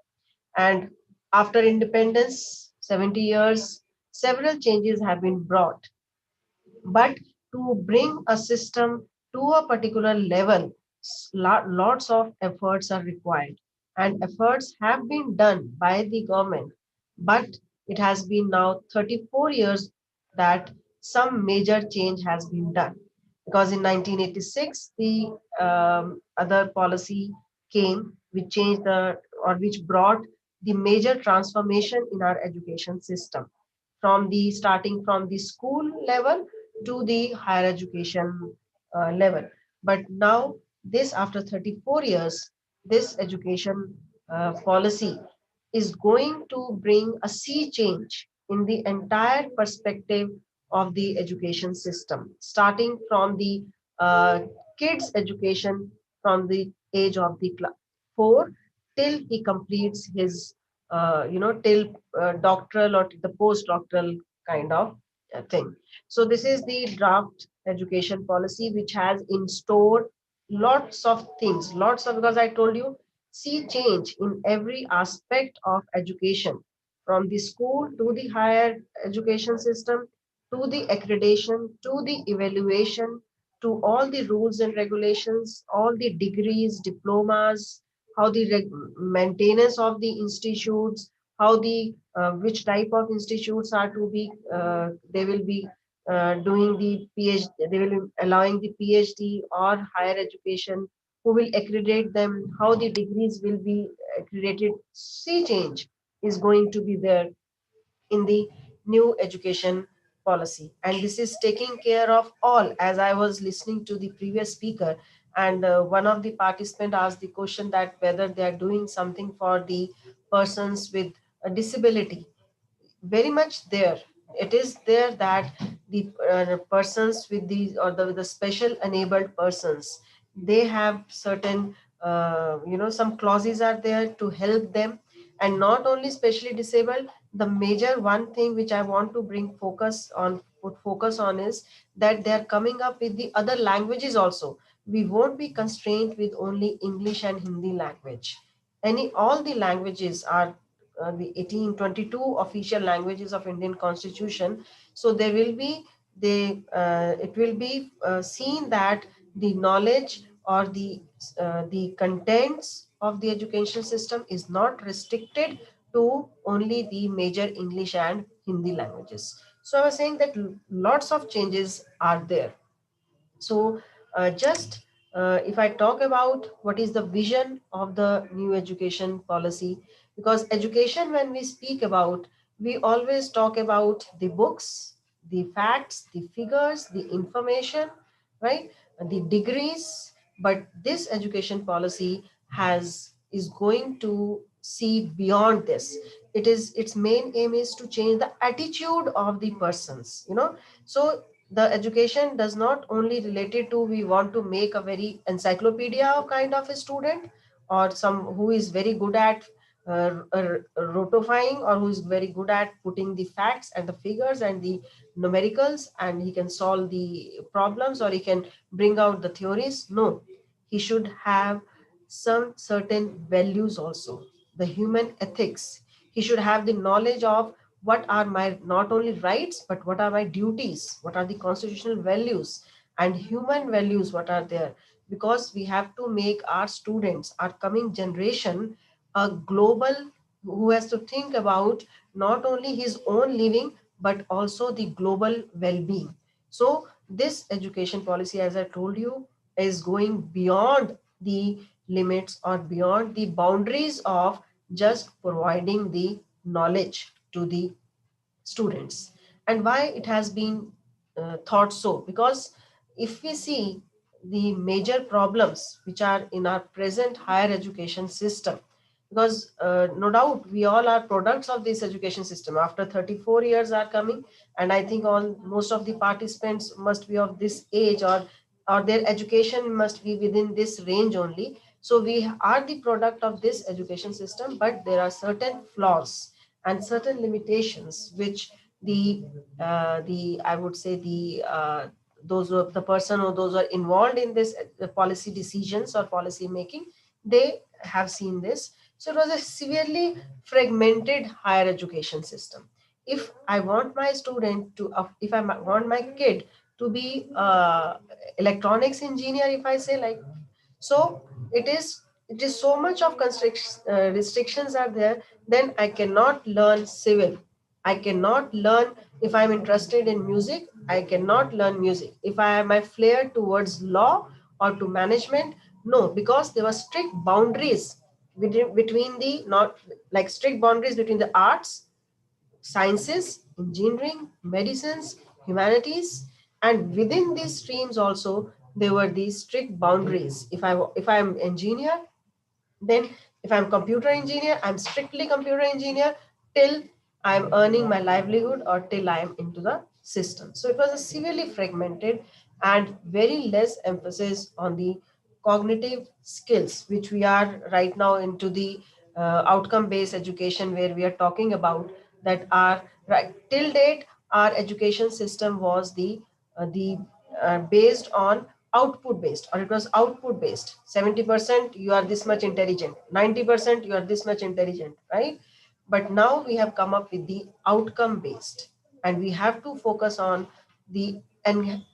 And after independence, 70 years, several changes have been brought, but to bring a system to a particular level, lots of efforts are required. And efforts have been done by the government. But it has been now 34 years that some major change has been done. Because in 1986, the other policy came which changed which brought the major transformation in our education system, from the starting from the school level to the higher education level. But now, this after 34 years, this education policy is going to bring a sea change in the entire perspective of the education system, starting from the uh, kids' education from the age of the 4 till he completes his, till doctoral or the postdoctoral kind of thing. So this is the draft education policy, which has in store lots of things, lots of, because I told you, see change in every aspect of education, from the school to the higher education system, to the accreditation, to the evaluation, to all the rules and regulations, all the degrees, diplomas, how the maintenance of the institutes, how the which type of institutes are to be, they will be doing the PhD, they will be allowing the PhD or higher education, who will accredit them, how the degrees will be accredited. Sea change is going to be there in the new education policy. And this is taking care of all, as I was listening to the previous speaker, and one of the participants asked the question that whether they are doing something for the persons with a disability. Very much there, it is there that the persons with these, or the special enabled persons, they have certain some clauses are there to help them. And not only specially disabled, the major one thing which I want to put focus on is that they are coming up with the other languages also. We won't be constrained with only English and Hindi language. All the languages are the 1822 official languages of Indian Constitution. So there will be it will be seen that the knowledge or the contents of the education system is not restricted to only the major English and Hindi languages. So I was saying that lots of changes are there. So, just if I talk about what is the vision of the new education policy, because education, when we speak about, we always talk about the books, the facts, the figures, the information, right? The degrees. But this education policy is going to see beyond this. Its main aim is to change the attitude of the persons. So the education does not only related to we want to make a very encyclopedia of kind of a student, or some who is very good at rotifying, or who is very good at putting the facts and the figures and the numericals, and he can solve the problems, or he can bring out the theories. No, he should have some certain values also, the human ethics. He should have the knowledge of what are my not only rights, but what are my duties, what are the constitutional values and human values, what are there. Because we have to make our students, our coming generation, a global, who has to think about not only his own living, but also the global well-being. So this education policy, as I told you, is going beyond the limits or beyond the boundaries of just providing the knowledge to the students. And why it has been thought so? Because if we see the major problems which are in our present higher education system, because no doubt we all are products of this education system. After 34 years are coming, and I think all most of the participants must be of this age, or their education must be within this range only. So we are the product of this education system, but there are certain flaws and certain limitations which the I would say those who, the person or those who are involved in this policy decisions or policy making, they have seen this. So it was a severely fragmented higher education system. If I want my student to, if I want my kid to be electronics engineer, if I say like, so it is so much of restrictions are there. Then I cannot learn civil. I cannot learn. If I'm interested in music, I cannot learn music. If I have my flair towards law or to management, no, because there were strict boundaries between the, not like strict boundaries between the arts, sciences, engineering, medicines, humanities, and within these streams also there were these strict boundaries. If I'm engineer, then if I'm computer engineer, I'm strictly computer engineer till I'm earning my livelihood or till I'm into the system. So it was a severely fragmented and very less emphasis on the cognitive skills, which we are right now into the outcome based education, where we are talking about that are right till date. Our education system was the based on output based, or it was output based. 70% you are this much intelligent, 90% you are this much intelligent, right? But now we have come up with the outcome based, and we have to focus on the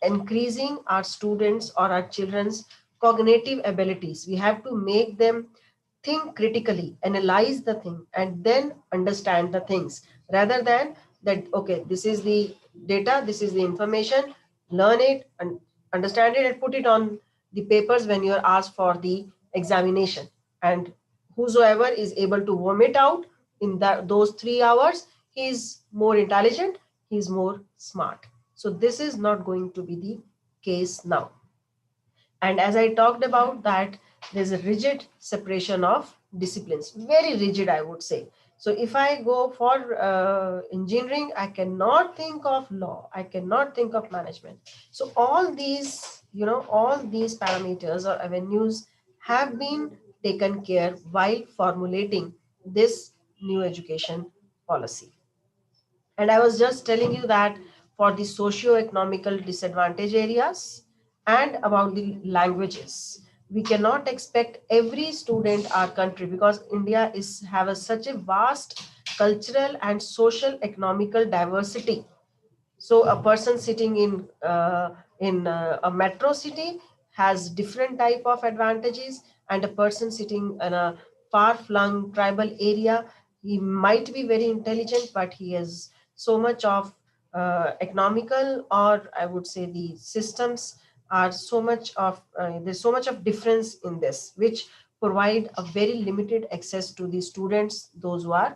increasing our students or our children's cognitive abilities. We have to make them think critically, analyze the thing, and then understand the things, rather than that, okay, this is the data, this is the information, learn it and understand it and put it on the papers when you are asked for the examination. And whosoever is able to vomit out in those 3 hours, he is more intelligent, he is more smart. So this is not going to be the case now. And as I talked about that, there's a rigid separation of disciplines, very rigid, I would say. So if I go for engineering, I cannot think of law, I cannot think of management. So all these, all these parameters or avenues have been taken care while formulating this new education policy. And I was just telling you that for the socio-economical disadvantage areas and about the languages, we cannot expect every student our country, because India is have such a vast cultural and social economical diversity. So a person sitting in a metro city has different type of advantages, and a person sitting in a far-flung tribal area, he might be very intelligent, but he has so much of economical, or I would say the systems are so much of there's so much of difference in this, which provide a very limited access to the students, those who are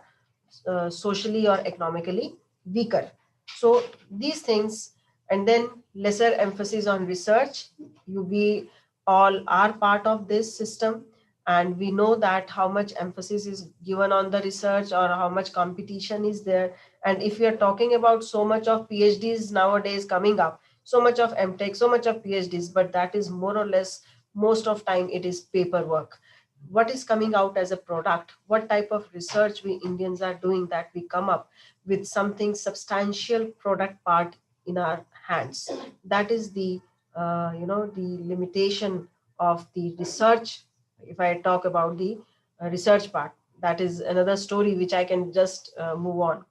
socially or economically weaker. So these things, and then lesser emphasis on research. We all are part of this system, and we know that how much emphasis is given on the research or how much competition is there. And if we are talking about so much of PhDs nowadays coming up, so much of MTech, so much of PhDs, but that is more or less, most of time it is paperwork. What is coming out as a product, what type of research we Indians are doing, that we come up with something substantial product part in our hands. That is the the limitation of the research. If I talk about the research part, that is another story which I can just move on.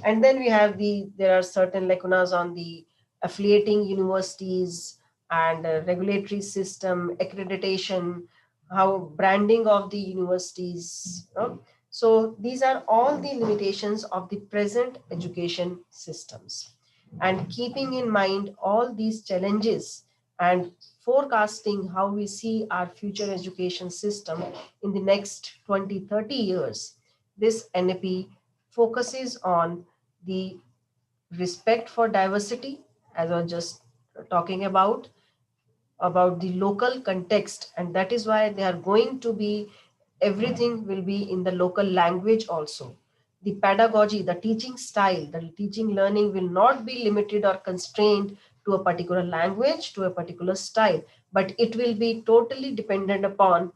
And then we have there are certain lacunas on the affiliating universities and regulatory system, accreditation, how branding of the universities. So these are all the limitations of the present education systems. And keeping in mind all these challenges and forecasting how we see our future education system in the next 20, 30 years, this NEP focuses on the respect for diversity, as I was just talking about the local context, and that is why they are going to be, everything will be in the local language also. The pedagogy, the teaching style, the teaching learning will not be limited or constrained to a particular language, to a particular style, but it will be totally dependent upon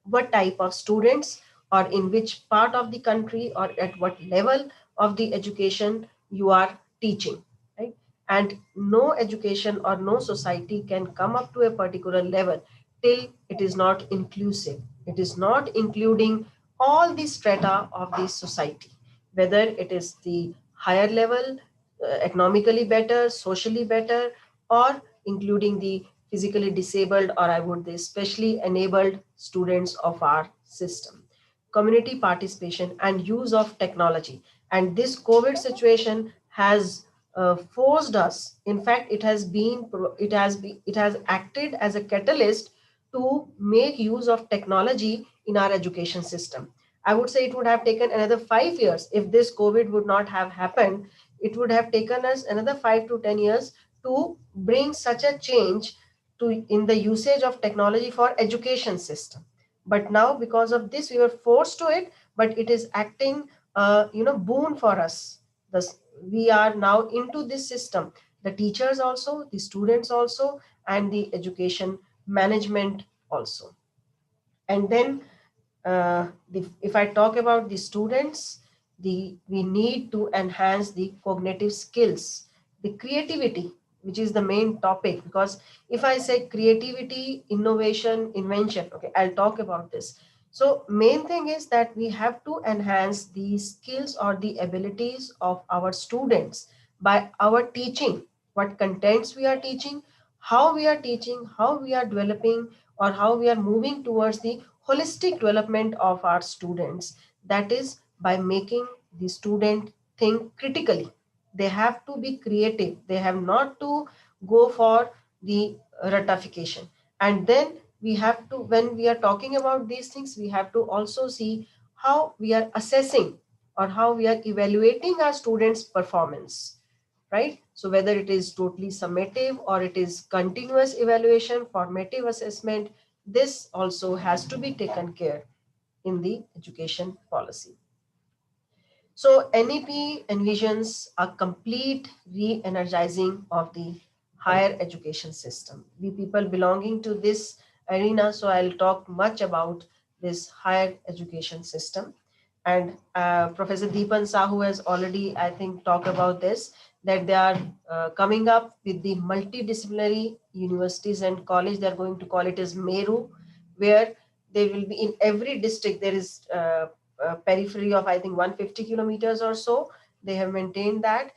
what type of students or in which part of the country or at what level of the education you are teaching, right? And no education or no society can come up to a particular level till it is not inclusive. It is not including all the strata of the society, whether it is the higher level, economically better, socially better, or including the physically disabled, or I would say specially enabled students of our system. Community participation and use of technology. And this COVID situation has forced us, in fact, it has acted as a catalyst to make use of technology in our education system. I would say it would have taken another 5 years if this COVID would not have happened. It would have taken us another 5 to 10 years to bring such a change to in the usage of technology for education system. But now because of this we were forced to it, but it is acting boon for us. Thus, we are now into this system, the teachers also, the students also, and the education management also. And then if I talk about the students, we need to enhance the cognitive skills, the creativity, which is the main topic. Because if I say creativity, innovation, invention, okay, I'll talk about this. So main thing is that we have to enhance the skills or the abilities of our students by our teaching, what contents we are teaching, how we are developing, or how we are moving towards the holistic development of our students. That is by making the student think critically. They have to be creative. They have not to go for the ratification. And then we have to, when we are talking about these things, we have to also see how we are assessing or how we are evaluating our students' performance, right? So whether it is totally summative or it is continuous evaluation, formative assessment, this also has to be taken care in the education policy. So NEP envisions a complete re-energizing of the higher education system. We people belonging to this arena, so I'll talk much about this higher education system. And Professor Deepan Sahu has already, I think, talked about this, that they are coming up with the multidisciplinary universities and college. They're going to call it as Meru, where they will be in every district. There is periphery of, I think, 150 kilometers or so. They have maintained that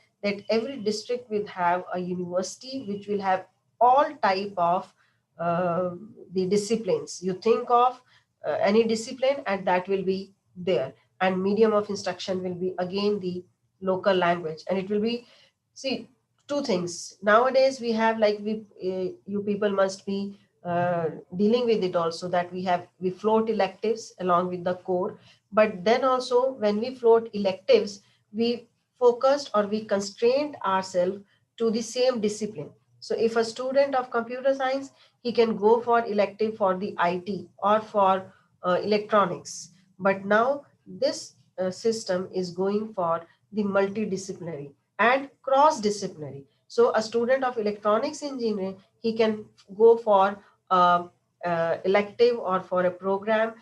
every district will have a university which will have all type of the disciplines. You think of any discipline and that will be there. And medium of instruction will be again the local language. And it will be, see, two things. Nowadays we have, like, you people must be dealing with it also, that we float electives along with the core. But then also when we float electives, we focused or we constrained ourselves to the same discipline. So if a student of computer science, he can go for elective for the IT or for electronics. But now this system is going for the multidisciplinary and cross-disciplinary. So a student of electronics engineering, he can go for elective or for a program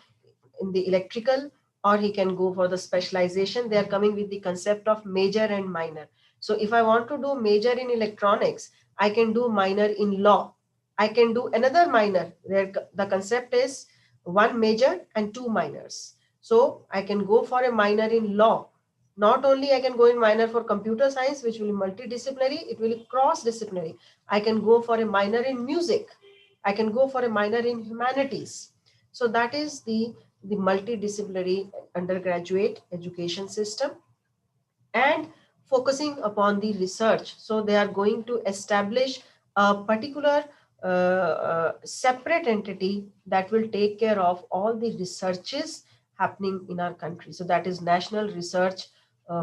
in the electrical, or he can go for the specialization. They are coming with the concept of major and minor. So if I want to do major in electronics, I can do minor in law. I can do another minor where the concept is one major and two minors. So I can go for a minor in law. Not only I can go in minor for computer science, which will be multidisciplinary, it will be cross-disciplinary. I can go for a minor in music. I can go for a minor in humanities. So that is the multidisciplinary undergraduate education system. And focusing upon the research. So they are going to establish a particular separate entity that will take care of all the researches happening in our country. So that is National Research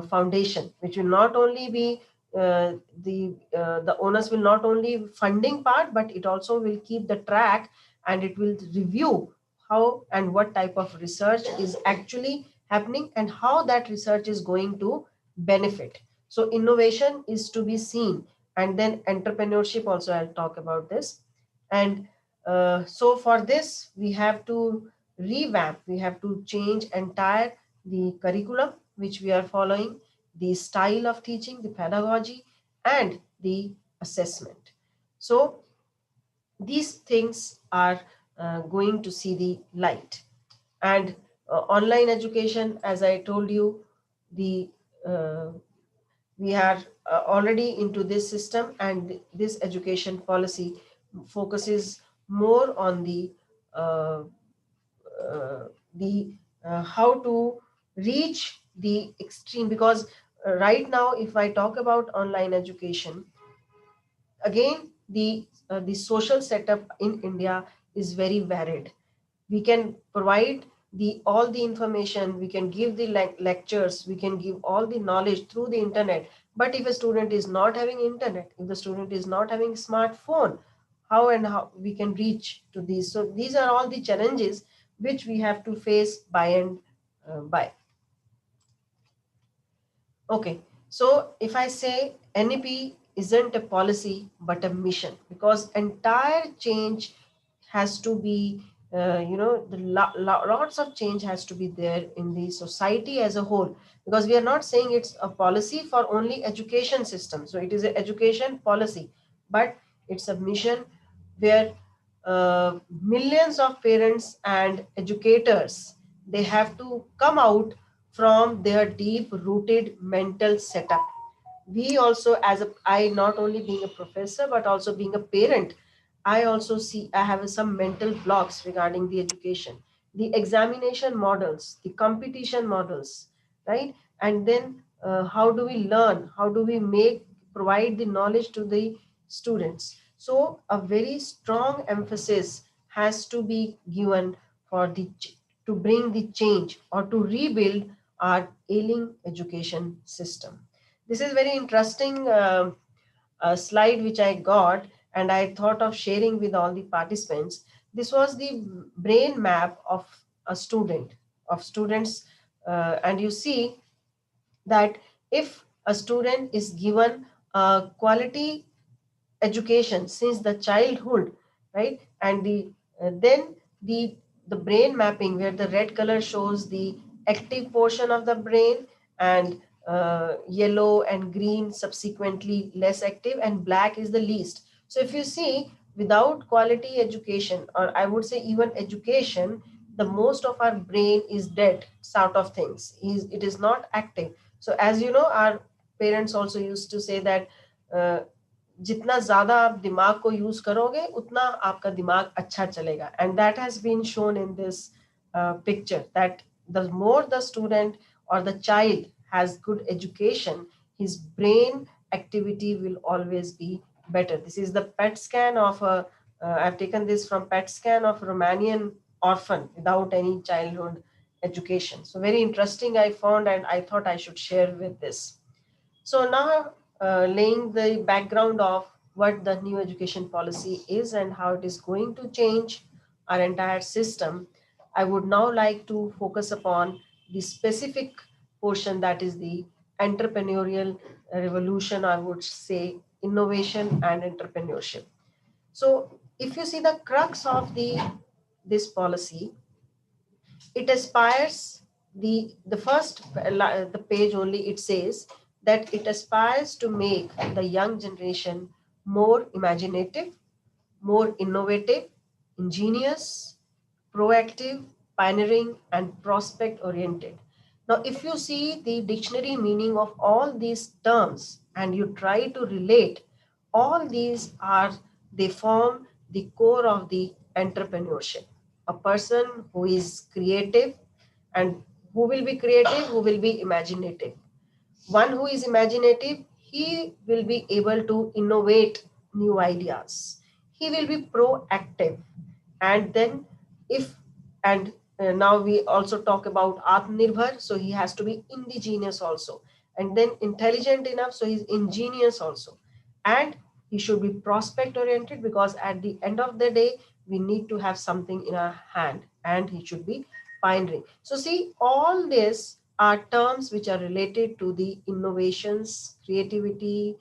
Foundation, which will not only be the owners will not only funding part, but it also will keep the track, and it will review how and what type of research is actually happening and how that research is going to benefit. So innovation is to be seen, and then entrepreneurship also, I'll talk about this. And so for this, we have to revamp, we have to change entire the curriculum which we are following, the style of teaching, the pedagogy, and the assessment. So these things are going to see the light. And online education, as I told you, the we are already into this system, and this education policy focuses more on uh, the how to reach the extreme, because right now if I talk about online education, again the social setup in India is very varied. We can provide the all the information, we can give the lectures, we can give all the knowledge through the internet, but if a student is not having internet, if the student is not having smartphone, how we can reach to these? So these are all the challenges which we have to face by and by. Okay, so if I say NEP isn't a policy but a mission, because entire change has to be, lots of change has to be there in the society as a whole, because we are not saying it's a policy for only education system. So it is an education policy, but it's a mission where millions of parents and educators, they have to come out from their deep rooted mental setup. We also, as a, I not only being a professor but also being a parent, I also see I have some mental blocks regarding the education, the examination models, the competition models, right? And then how do we learn, how do we make provide the knowledge to the students? So a very strong emphasis has to be given for the to bring the change or to rebuild our ailing education system. This is very interesting slide which I got, and I thought of sharing with all the participants. This was the brain map of a student, of students, and you see that if a student is given a quality education since the childhood, right, and then the brain mapping, where the red color shows the active portion of the brain, and yellow and green subsequently less active, and black is the least. So if you see, without quality education, or I would say even education, the most of our brain is dead sort of things, it is not active. So as you know, our parents also used to say that जितना ज्यादा आप दिमाग को use करोगे उतना आपका दिमाग अच्छा चलेगा, and that has been shown in this picture, that the more the student or the child has good education, his brain activity will always be better. This is the PET scan of a I've taken this from PET scan of Romanian orphan without any childhood education. So very interesting I found, and I thought I should share with this. So now, laying the background of what the new education policy is and how it is going to change our entire system, I would now like to focus upon the specific portion, that is the entrepreneurial revolution, I would say innovation and entrepreneurship. So if you see the crux of this policy, it aspires, the first the page only, it says that it aspires to make the young generation more imaginative, more innovative, ingenious, proactive, pioneering, and prospect oriented. Now, if you see the dictionary meaning of all these terms and you try to relate, all these are, they form the core of the entrepreneurship. A person who is creative, and who will be creative, who will be imaginative, One who is imaginative, he will be able to innovate new ideas. He will be proactive. And then if, and now we also talk about Atmanirbhar, so he has to be indigenous also. And then intelligent enough, so he's ingenious also. And he should be prospect oriented, because at the end of the day, we need to have something in our hand, and he should be pioneering. So see, all this are terms which are related to the innovations, creativity,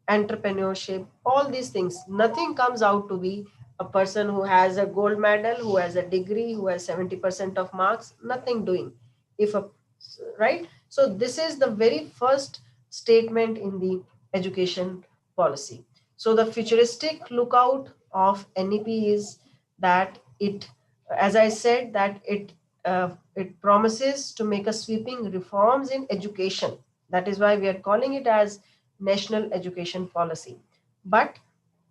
entrepreneurship, all these things. Nothing comes out to be a person who has a gold medal, who has a degree, who has 70% of marks, nothing doing. If a, right? So this is the very first statement in the education policy. So the futuristic lookout of NEP is that it, as I said, that it promises to make a sweeping reforms in education. That is why we are calling it as national education policy. But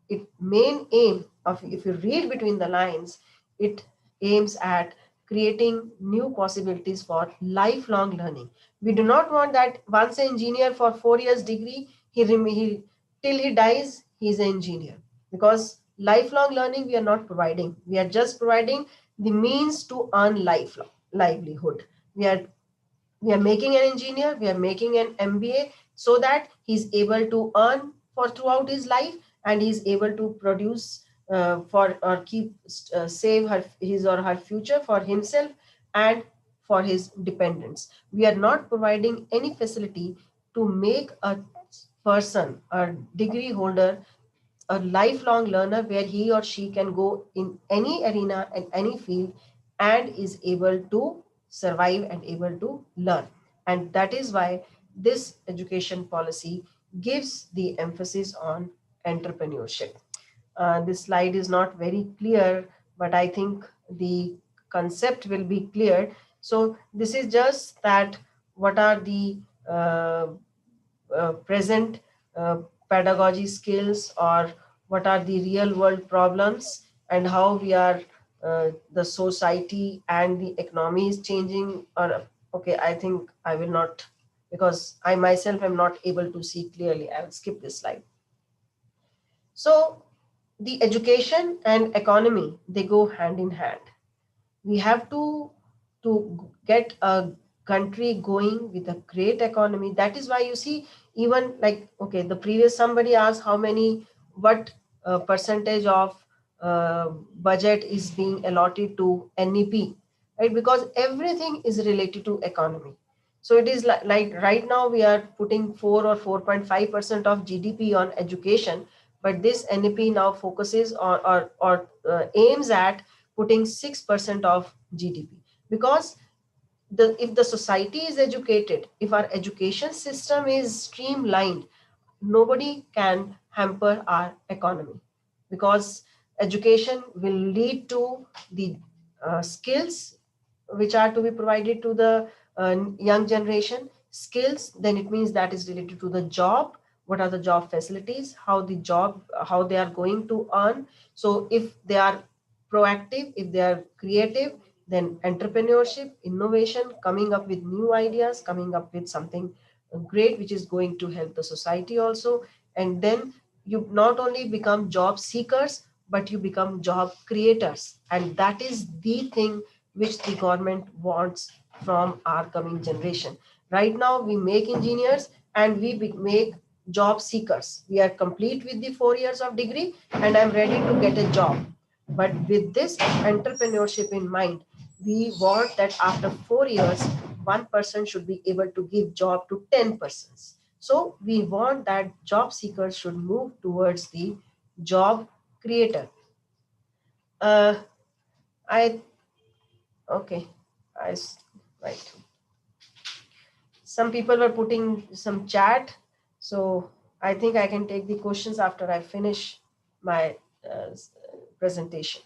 its main aim of, if you read between the lines, it aims at creating new possibilities for lifelong learning. We do not want that once an engineer for 4 years degree, he till he dies, he is an engineer. Because lifelong learning we are not providing. We are just providing the means to earn livelihood. We are making an engineer, we are making an MBA, so that he's able to earn for throughout his life, and he's able to produce for or keep save his or her future for himself and for his dependents. We are not providing any facility to make a person, a degree holder, a lifelong learner, where he or she can go in any arena and any field and is able to survive and able to learn. And that is why this education policy gives the emphasis on entrepreneurship. This slide is not very clear, but I think the concept will be clear. So this is just that what are the present pedagogy skills, or what are the real world problems, and how we are the society and the economy is changing. Or okay, I think I will not, because I myself am not able to see clearly. I will skip this slide. So the education and economy, they go hand in hand. We have to get a country going with a great economy. That is why you see, even like, okay, the previous somebody asked how many, what percentage of budget is being allotted to NEP, right? Because everything is related to economy. So it is like right now we are putting 4 or 4.5% of GDP on education, but this NEP now focuses on, or aims at putting 6% of GDP. Because if the society is educated, if our education system is streamlined, nobody can hamper our economy, because education will lead to the skills which are to be provided to the young generation. Skills, then it means that is related to the job. What are the job facilities, how they are going to earn. So if they are proactive, if they are creative, then entrepreneurship, innovation, coming up with new ideas, coming up with something great which is going to help the society also. And then you not only become job seekers, but you become job creators. And that is the thing which the government wants from our coming generation. Right now we make engineers and we make job seekers. We are complete with the 4 years of degree and I'm ready to get a job. But with this entrepreneurship in mind, we want that after 4 years, one person should be able to give job to 10 persons. So we want that job seekers should move towards the job creator. I okay, right. Some people were putting some chat, so I think I can take the questions after I finish my presentation.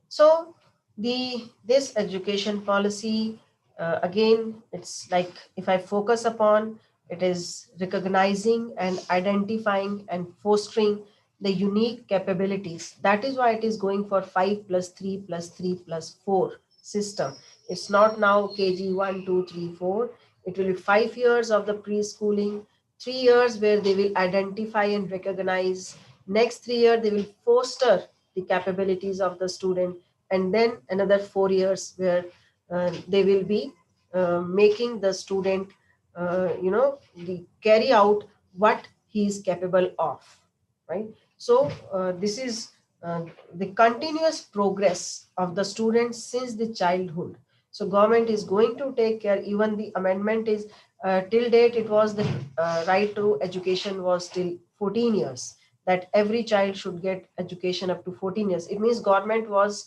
So this education policy, again, it's like, if I focus upon, it is recognizing and identifying and fostering the unique capabilities. That is why it is going for 5+3+3+4 system. It's not now KG 1, 2, 3, 4. It will be 5 years of the preschooling, 3 years where they will identify and recognize. Next 3 years, they will foster the capabilities of the student. And then another 4 years where they will be making the student, carry out what he is capable of, right? So this is the continuous progress of the students since the childhood. So government is going to take care. Even the amendment is till date, it was the right to education was till 14 years, that every child should get education up to 14 years. It means government was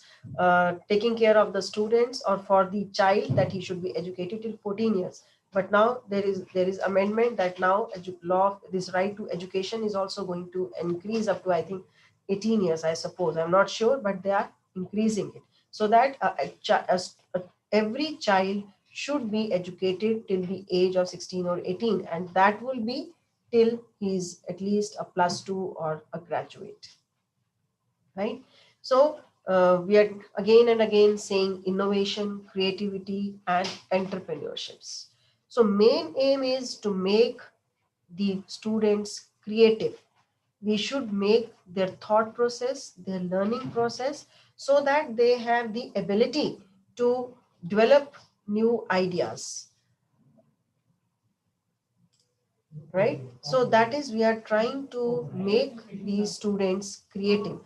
taking care of the students or for the child that he should be educated till 14 years. But now there is amendment that now law, this right to education is also going to increase up to, I think, 18 years, I suppose. I'm not sure, but they are increasing it so that every child should be educated till the age of 16 or 18, and that will be till he's at least a +2 or a graduate, right? So we are again and again saying innovation, creativity, and entrepreneurships. So main aim is to make the students creative. We should make their thought process, their learning process, so that they have the ability to develop new ideas, right? So that is, we are trying to make these students creative.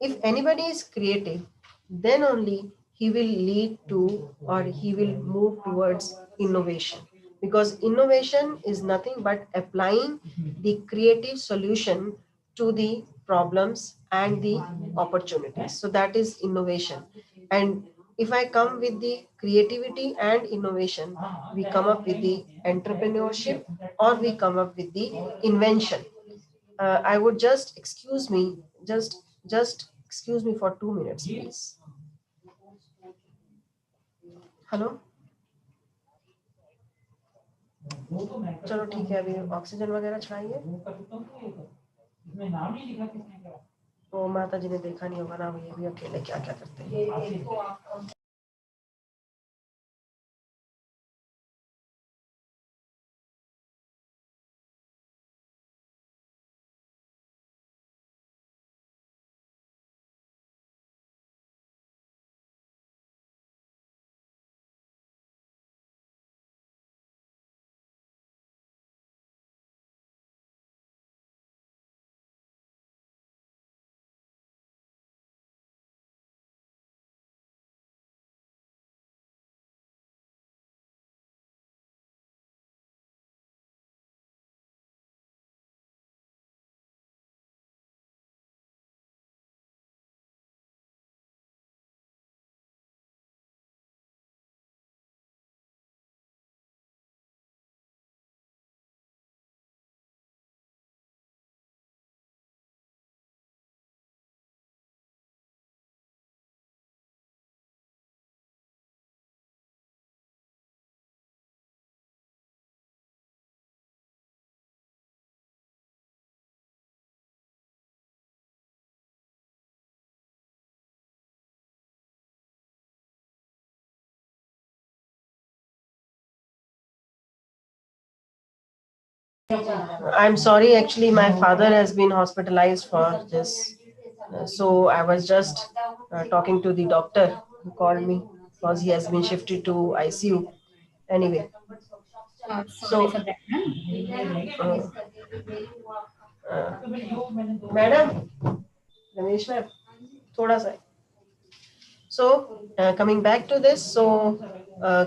If anybody is creative, then only he will lead to, or he will move towards innovation, because innovation is nothing but applying the creative solution to the problems and the opportunities. So that is innovation. And if I come with the creativity and innovation, we come up with the entrepreneurship, or we come up with the invention. I would just excuse me, just excuse me for 2 minutes, please. Hello. चलो ठीक है, अभी oxygen वगैरह चढ़ाइए। तो माता जी ने देखा नहीं होगा ना, ये भी अकेले क्या क्या करते हैं। I'm sorry, actually, my father has been hospitalized for this. So I was just talking to the doctor who called me because he has been shifted to ICU. Anyway, Sorry so for that. Madam Ramesh ma'am थोड़ा सा So coming back to this, so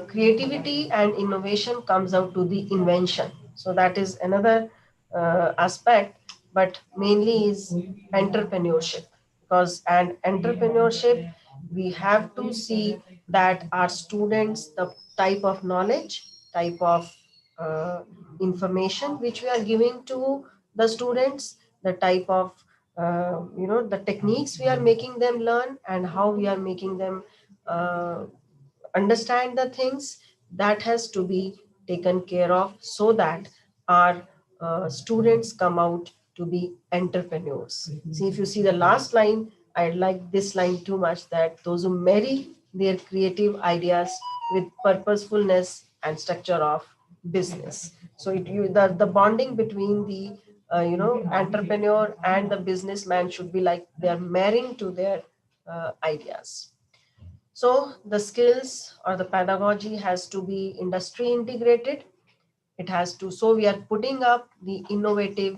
creativity and innovation comes out to the invention. So that is another aspect, but mainly is entrepreneurship. Because and entrepreneurship, we have to see that our students, the type of knowledge, type of information which we are giving to the students, the type of the techniques we are making them learn, and how we are making them understand the things, that has to be taken care of, so that our students come out to be entrepreneurs. See, if you see the last line, I like this line too much, that those who marry their creative ideas with purposefulness and structure of business. So the bonding between the entrepreneur and the businessman should be like they're marrying to their ideas. So the skills or the pedagogy has to be industry integrated. It has to, so we are putting up the innovative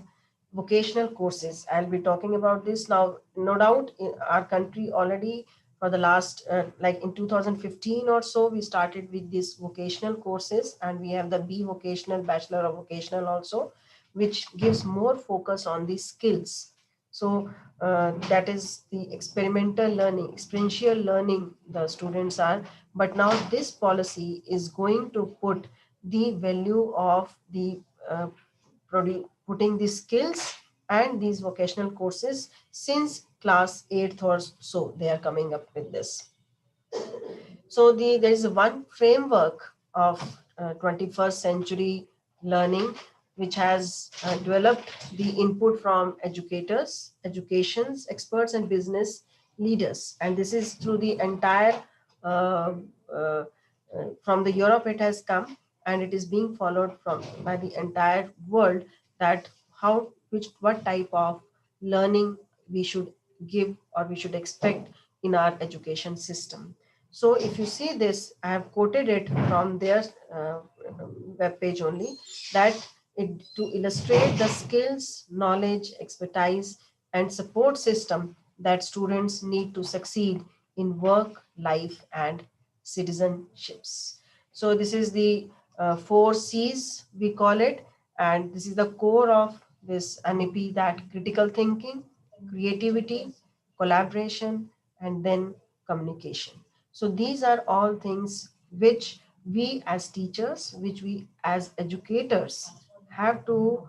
vocational courses. I'll be talking about this now. No doubt in our country already for the last, like in 2015 or so, we started with these vocational courses, and we have the B vocational, Bachelor of Vocational also, which gives more focus on the skills. So that is the experimental learning, experiential learning the students are. But now this policy is going to put the value of the putting the skills and these vocational courses since class 8th or so they are coming up with this. So there is one framework of 21st century learning which has developed the input from educators, educations, experts, and business leaders. And this is through the entire, uh, uh, from the Europe it has come, and it is being followed by the entire world, that what type of learning we should give or we should expect in our education system. So if you see this, I have quoted it from their web page only, that to illustrate the skills, knowledge, expertise, and support system that students need to succeed in work, life, and citizenships. So this is the 4 C's we call it, and this is the core of this NEP, that critical thinking, creativity, collaboration, and then communication. So these are all things which we as teachers, which we as educators have to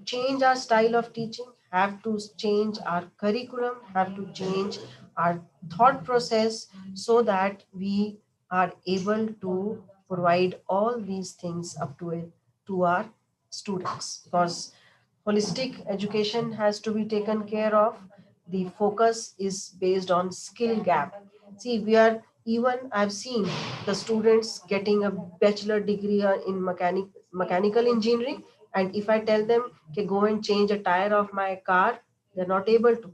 change our style of teaching, have to change our curriculum, have to change our thought process, so that we are able to provide all these things up to our students. Because holistic education has to be taken care of. The focus is based on skill gap. See, I've seen the students getting a bachelor degree in mechanical engineering, and if I tell them, okay, go and change a tire of my car, they're not able to.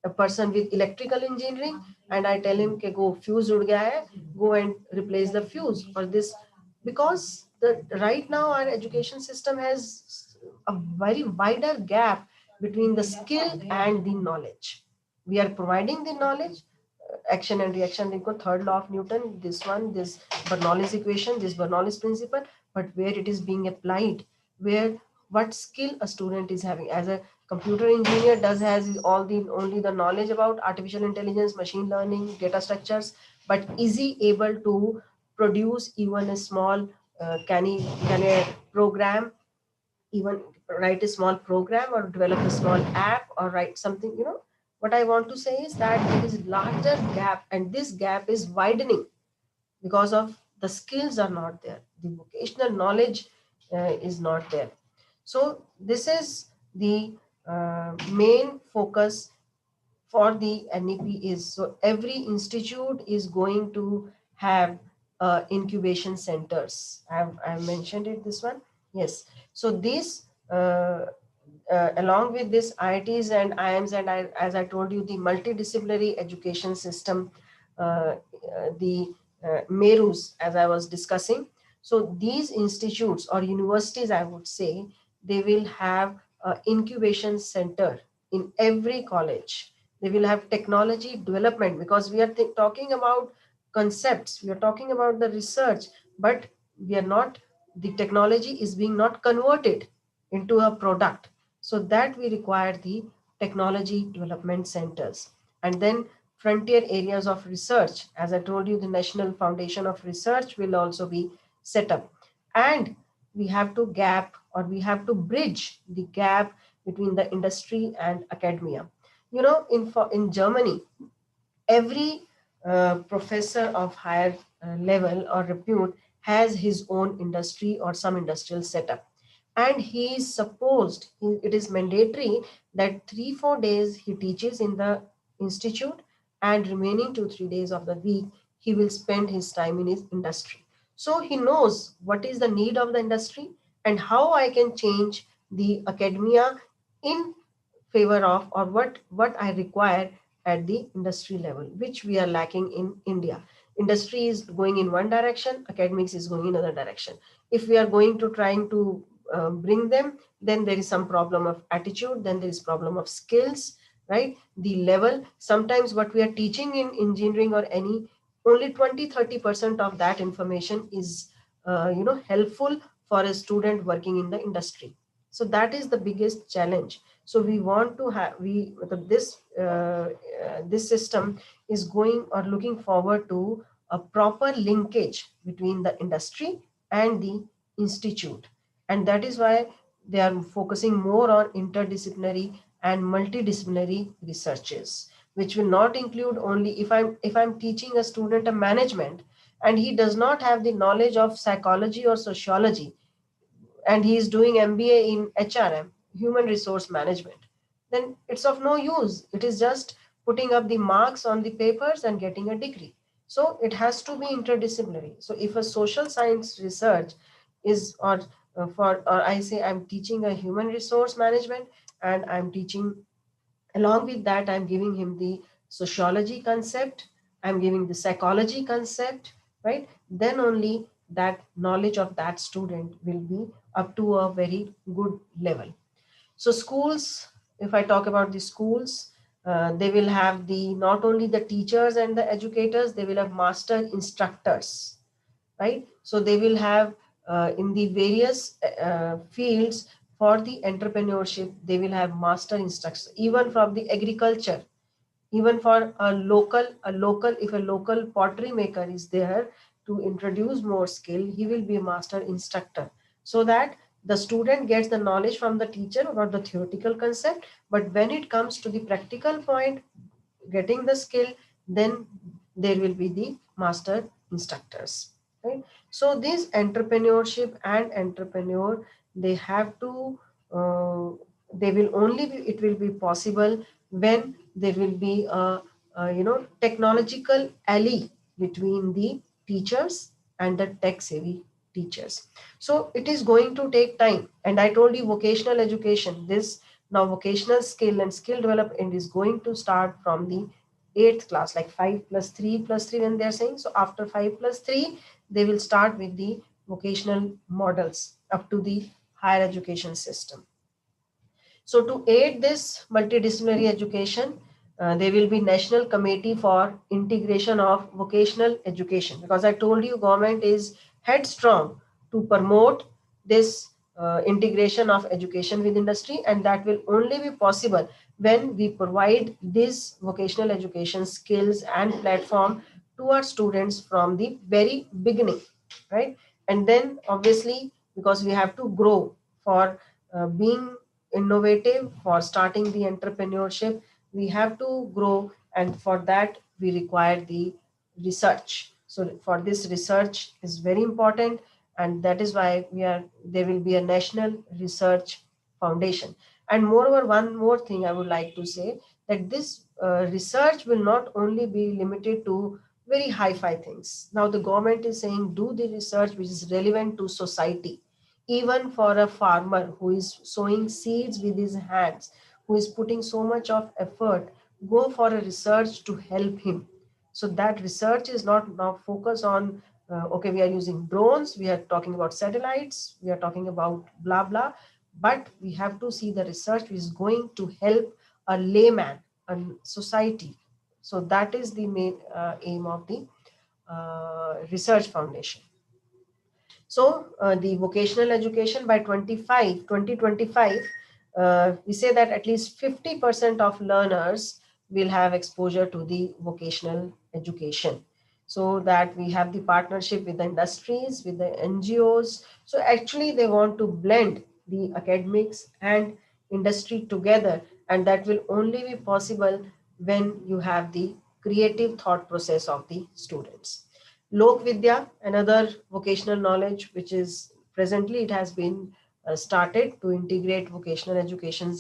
A person with electrical engineering, and I tell him, okay, go, fuse ud gaya hai, go and replace the fuse for this. Because right now our education system has a very wider gap between the skill and the knowledge. We are providing the knowledge, action and reaction, third law of Newton, this Bernoulli's equation, this Bernoulli's principle, but where it is being applied, where what skill a student is having. As a computer engineer has only the knowledge about artificial intelligence, machine learning, data structures, but is he able to produce even a small, can a program, even write a small program or develop a small app or write something, what I want to say is that there is larger gap, and this gap is widening because of the skills are not there, the vocational knowledge is not there. So this is the main focus for the NEP is, so every institute is going to have incubation centers. I've mentioned it, this one. Yes. So this, along with this IITs and IIMs, and as I told you, the multidisciplinary education system, the MERUs, as I was discussing. So these institutes or universities, I would say, they will have an incubation center in every college. They will have technology development, because we are talking about concepts, we are talking about the research, but we are not, the technology is being not converted into a product. So that we require the technology development centers. And then frontier areas of research, as I told you, the National Foundation of Research will also be set up. And we have to we have to bridge the gap between the industry and academia. In Germany, every professor of higher level or repute has his own industry or some industrial setup, and he is supposed, it is mandatory that 3-4 days he teaches in the institute, and remaining 2-3 days of the week he will spend his time in his industry. So he knows what is the need of the industry and how I can change the academia in favor of, or what I require at the industry level, which we are lacking in India. Industry is going in one direction, academics is going in another direction. If we are going to trying to bring them, then there is some problem of attitude, then there is problem of skills, right? The level, sometimes what we are teaching in engineering or any, only 20-30% of that information is helpful for a student working in the industry. So that is the biggest challenge. So we want to have, this system is going or looking forward to a proper linkage between the industry and the institute. And that is why they are focusing more on interdisciplinary and multidisciplinary researches, which will not include only, if I'm teaching a student a management and he does not have the knowledge of psychology or sociology, and he is doing MBA in HRM, human resource management, then it's of no use. It is just putting up the marks on the papers and getting a degree. So it has to be interdisciplinary. So if a social science research is, or I say I'm teaching a human resource management, and I'm teaching, along with that, I'm giving him the sociology concept, I'm giving the psychology concept, right? Then only that knowledge of that student will be up to a very good level. So schools, if I talk about the schools, they will have the, not only the teachers and the educators, they will have master instructors, right? So they will have in the various fields for the entrepreneurship, they will have master instructors, even from the agriculture, even for a local, if a local pottery maker is there to introduce more skill, he will be a master instructor, so that the student gets the knowledge from the teacher about the theoretical concept, but when it comes to the practical point, getting the skill, then there will be the master instructors, right? So this entrepreneurship and entrepreneur, they have to they will only be, it will be possible when there will be a technological ally between the teachers and the tech savvy teachers. So it is going to take time, and I told you vocational education, this now vocational skill and skill development is going to start from the 8th class, like 5 plus 3 plus 3 when they are saying. So after 5 plus 3, they will start with the vocational models up to the higher education system. So to aid this multidisciplinary education, there will be National Committee for Integration of Vocational Education, because I told you government is headstrong to promote this integration of education with industry, and that will only be possible when we provide this vocational education skills and platform to our students from the very beginning, right? And then obviously, because we have to grow for being innovative, for starting the entrepreneurship, we have to grow, and for that we require the research. So for this, research is very important, and that is why there will be a national research foundation. And moreover, one more thing I would like to say, that this research will not only be limited to very hi-fi things. Now the government is saying do the research which is relevant to society. Even for a farmer who is sowing seeds with his hands, who is putting so much of effort, go for a research to help him. So that research is not now focused on, okay, we are using drones, we are talking about satellites, we are talking about blah, blah, but we have to see the research which is going to help a layman, a society. So that is the main aim of the research foundation. So the vocational education by 2025, we say that at least 50% of learners will have exposure to the vocational education. So that we have the partnership with the industries, with the NGOs. So actually they want to blend the academics and industry together, and that will only be possible when you have the creative thought process of the students. Lok Vidya, another vocational knowledge, which is presently it has been started to integrate vocational education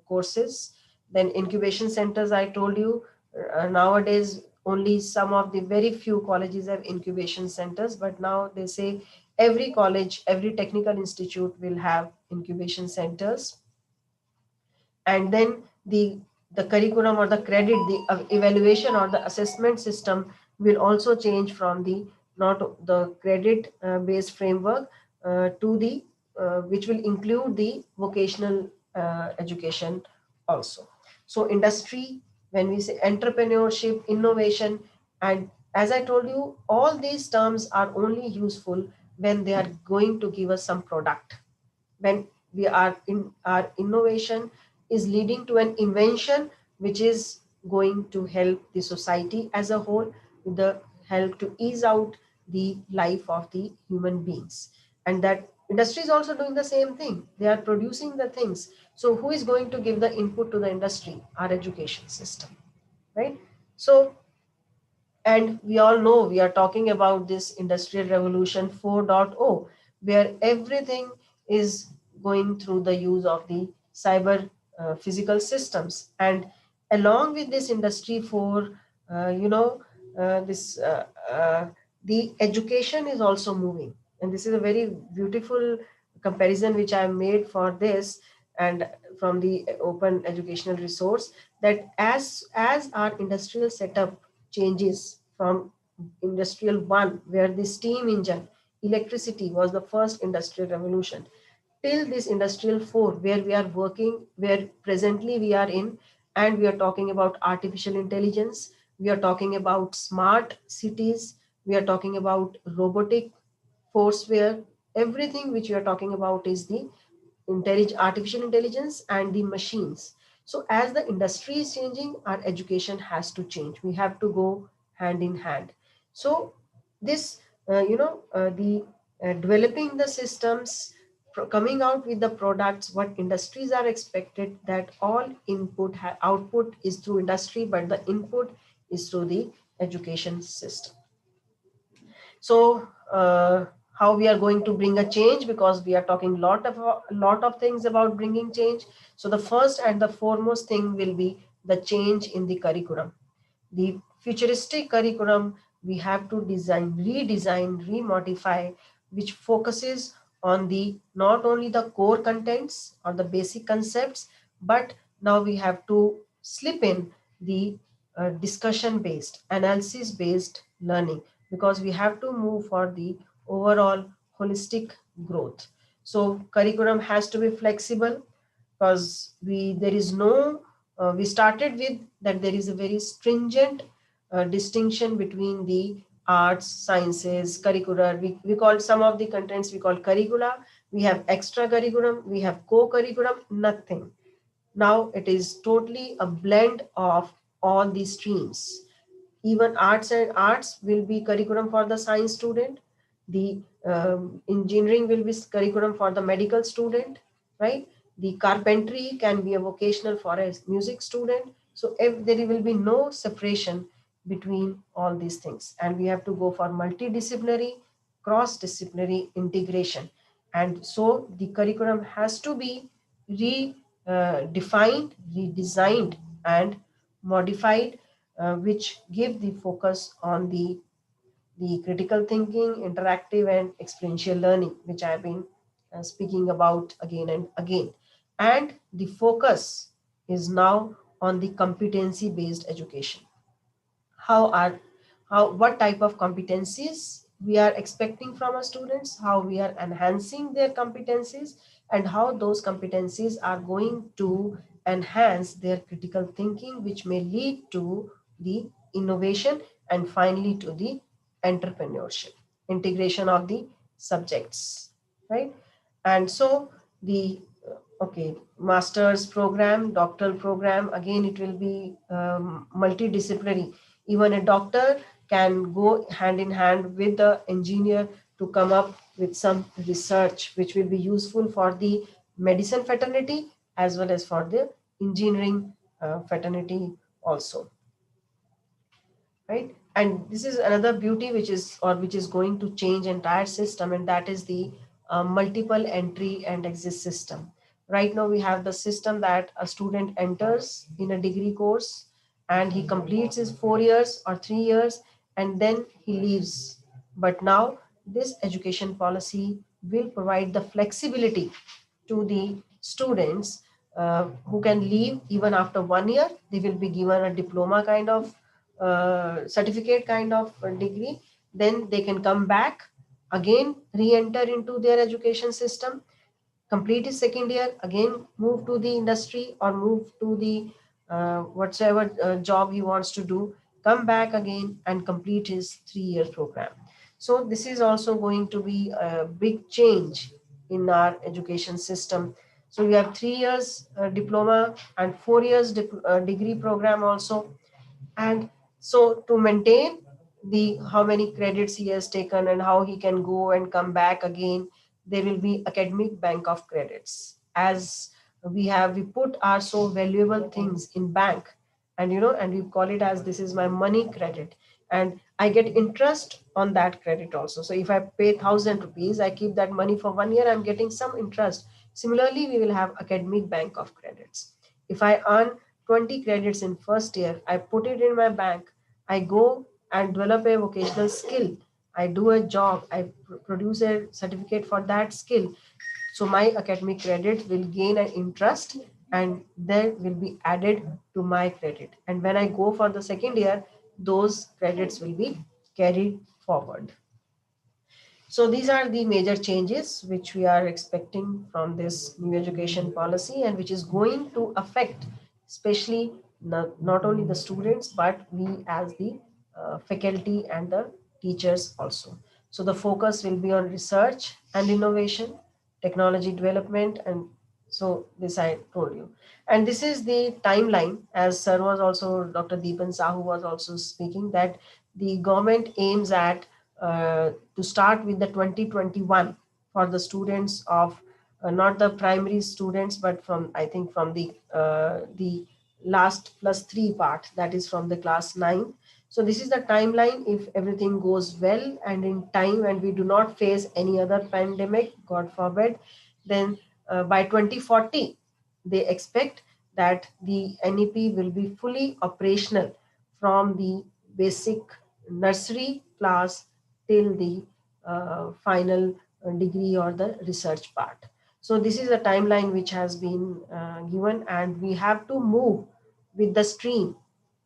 courses. Then incubation centers, I told you, nowadays only some of the very few colleges have incubation centers, but now they say every college, every technical institute will have incubation centers. And then the curriculum or the credit, the evaluation or the assessment system will also change from the not the credit based framework to the which will include the vocational education also. So industry, when we say entrepreneurship, innovation, and as I told you, all these terms are only useful when they are going to give us some product. When we are in our innovation is leading to an invention which is going to help the society as a whole, with the help to ease out the life of the human beings. And that industry is also doing the same thing. They are producing the things. So who is going to give the input to the industry? Our education system, right? So, and we all know we are talking about this Industrial Revolution 4.0, where everything is going through the use of the cyber physical systems. And along with this Industry 4, this the education is also moving. And this is a very beautiful comparison which I made for this and from the open educational resource, that as our industrial setup changes from industrial 1, where the steam engine, electricity was the first industrial revolution, till this industrial 4, where we are working, where presently we are in, and we are talking about artificial intelligence, we are talking about smart cities, we are talking about robotic forceware. Everything which we are talking about is the artificial intelligence and the machines. So as the industry is changing, our education has to change. We have to go hand in hand. So this, the developing the systems, coming out with the products, what industries are expected, that all output is through industry, but the input is through the education system. So how we are going to bring a change, because we are talking lot of things about bringing change. So the first and the foremost thing will be the change in the curriculum. The futuristic curriculum we have to redesign, remodify, which focuses on the not only the core contents or the basic concepts, but now we have to slip in the discussion based, analysis based learning, because we have to move for the overall holistic growth. So curriculum has to be flexible, because there is no we started with that there is a very stringent distinction between the arts, sciences, curricular. We call some of the contents we call curricula. We have extra curriculum, we have co-curriculum, nothing. Now it is totally a blend of all these streams. Even arts will be curriculum for the science student. The engineering will be curriculum for the medical student, right? The carpentry can be a vocational for a music student. So if there will be no separation between all these things, and we have to go for multidisciplinary, cross-disciplinary integration. And so the curriculum has to be redefined, redesigned, and modified, which give the focus on the critical thinking, interactive and experiential learning, which I have been speaking about again and again. And the focus is now on the competency based education. What type of competencies we are expecting from our students, how we are enhancing their competencies, and how those competencies are going to enhance their critical thinking, which may lead to the innovation and finally to the entrepreneurship, integration of the subjects, right? And so the okay, master's program, doctoral program, again it will be multidisciplinary. Even a doctor can go hand in hand with the engineer to come up with some research which will be useful for the medicine fraternity as well as for the engineering fraternity also, right? And this is another beauty which is going to change entire system, and that is the multiple entry and exit system. Right now we have the system that a student enters in a degree course, and he completes his 4 years or 3 years, and then he leaves. But now this education policy will provide the flexibility to the students who can leave even after 1 year. They will be given a diploma kind of certificate kind of degree. Then they can come back again, re-enter into their education system, complete his second year, again move to the industry or move to the whatsoever job he wants to do, come back again and complete his 3 year program. So this is also going to be a big change in our education system. So we have 3 years diploma and 4 years degree program also. And so to maintain the how many credits he has taken and how he can go and come back again, there will be academic bank of credits. As we put our so valuable things in bank, and and we call it as this is my money credit, and I get interest on that credit also. So if I pay 1,000 rupees, I keep that money for 1 year, I'm getting some interest. Similarly, we will have academic bank of credits. If I earn 20 credits in first year, I put it in my bank, I go and develop a vocational skill, I do a job, I produce a certificate for that skill. So my academic credit will gain an interest and there will be added to my credit. And when I go for the second year, those credits will be carried forward. So these are the major changes which we are expecting from this new education policy, and which is going to affect especially not only the students, but we as the faculty and the teachers also. So the focus will be on research and innovation, technology development, and so this I told you. And this is the timeline, as sir was also, Dr. Deepan Sahu was also speaking, that the government aims at to start with the 2021 for the students of not the primary students, but from I think from the last +3 part, that is from the class 9. So this is the timeline if everything goes well and in time and we do not face any other pandemic, God forbid, then by 2040 they expect that the NEP will be fully operational from the basic nursery class till the final degree or the research part. So this is a timeline which has been given, and we have to move with the stream.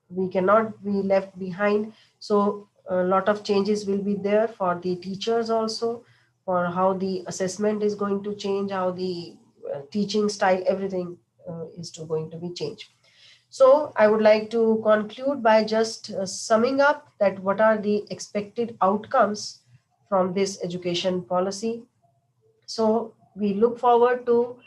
We cannot be left behind. So a lot of changes will be there for the teachers also, for how the assessment is going to change, how the teaching style, everything going to be changed. So I would like to conclude by just summing up that what are the expected outcomes from this education policy. So we look forward to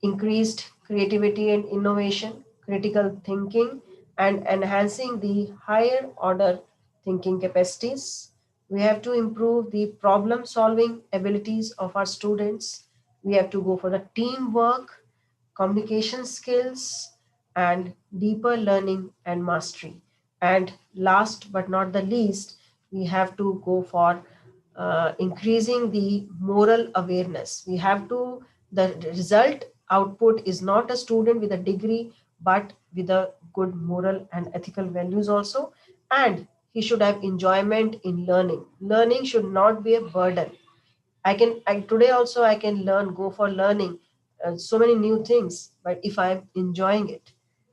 increased creativity and innovation, critical thinking, and enhancing the higher order thinking capacities. We have to improve the problem solving abilities of our students. We have to go for the teamwork, communication skills, and deeper learning and mastery. And last but not the least, we have to go for increasing the moral awareness. We have to, the result output is not a student with a degree, but with a good moral and ethical values also. And he should have enjoyment in learning. Learning should not be a burden. Today also I can learn, go for learning so many new things, but if I'm enjoying it,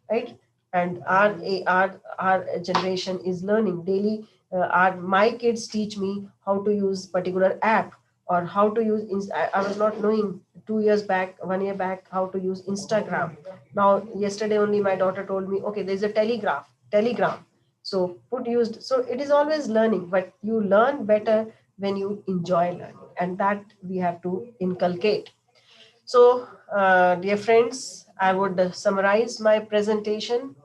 right? And our generation is learning daily. My kids teach me how to use particular app, or how to use. I was not knowing 2 years back, 1 year back, how to use Instagram. Now, yesterday only my daughter told me, okay, there's a Telegram. So put used. So it is always learning, but you learn better when you enjoy learning, and that we have to inculcate. So, dear friends, I would summarize my presentation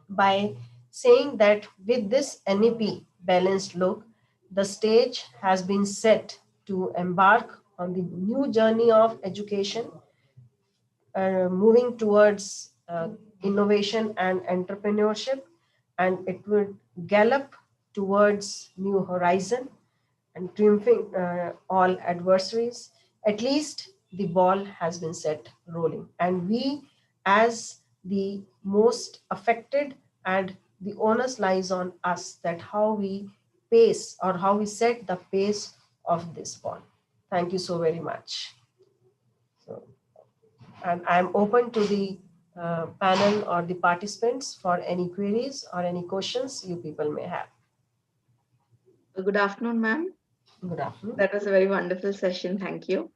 by saying that with this NEP balanced look, the stage has been set to embark on the new journey of education, moving towards innovation and entrepreneurship, and it would gallop towards new horizon and triumphing all adversaries. At least the ball has been set rolling, and we, as the most affected and the onus lies on us, that how we pace or how we set the pace of this bond. Thank you so very much. So, and I'm open to the panel or the participants for any queries or any questions you people may have. Good afternoon, ma'am. Good afternoon. That was a very wonderful session. Thank you.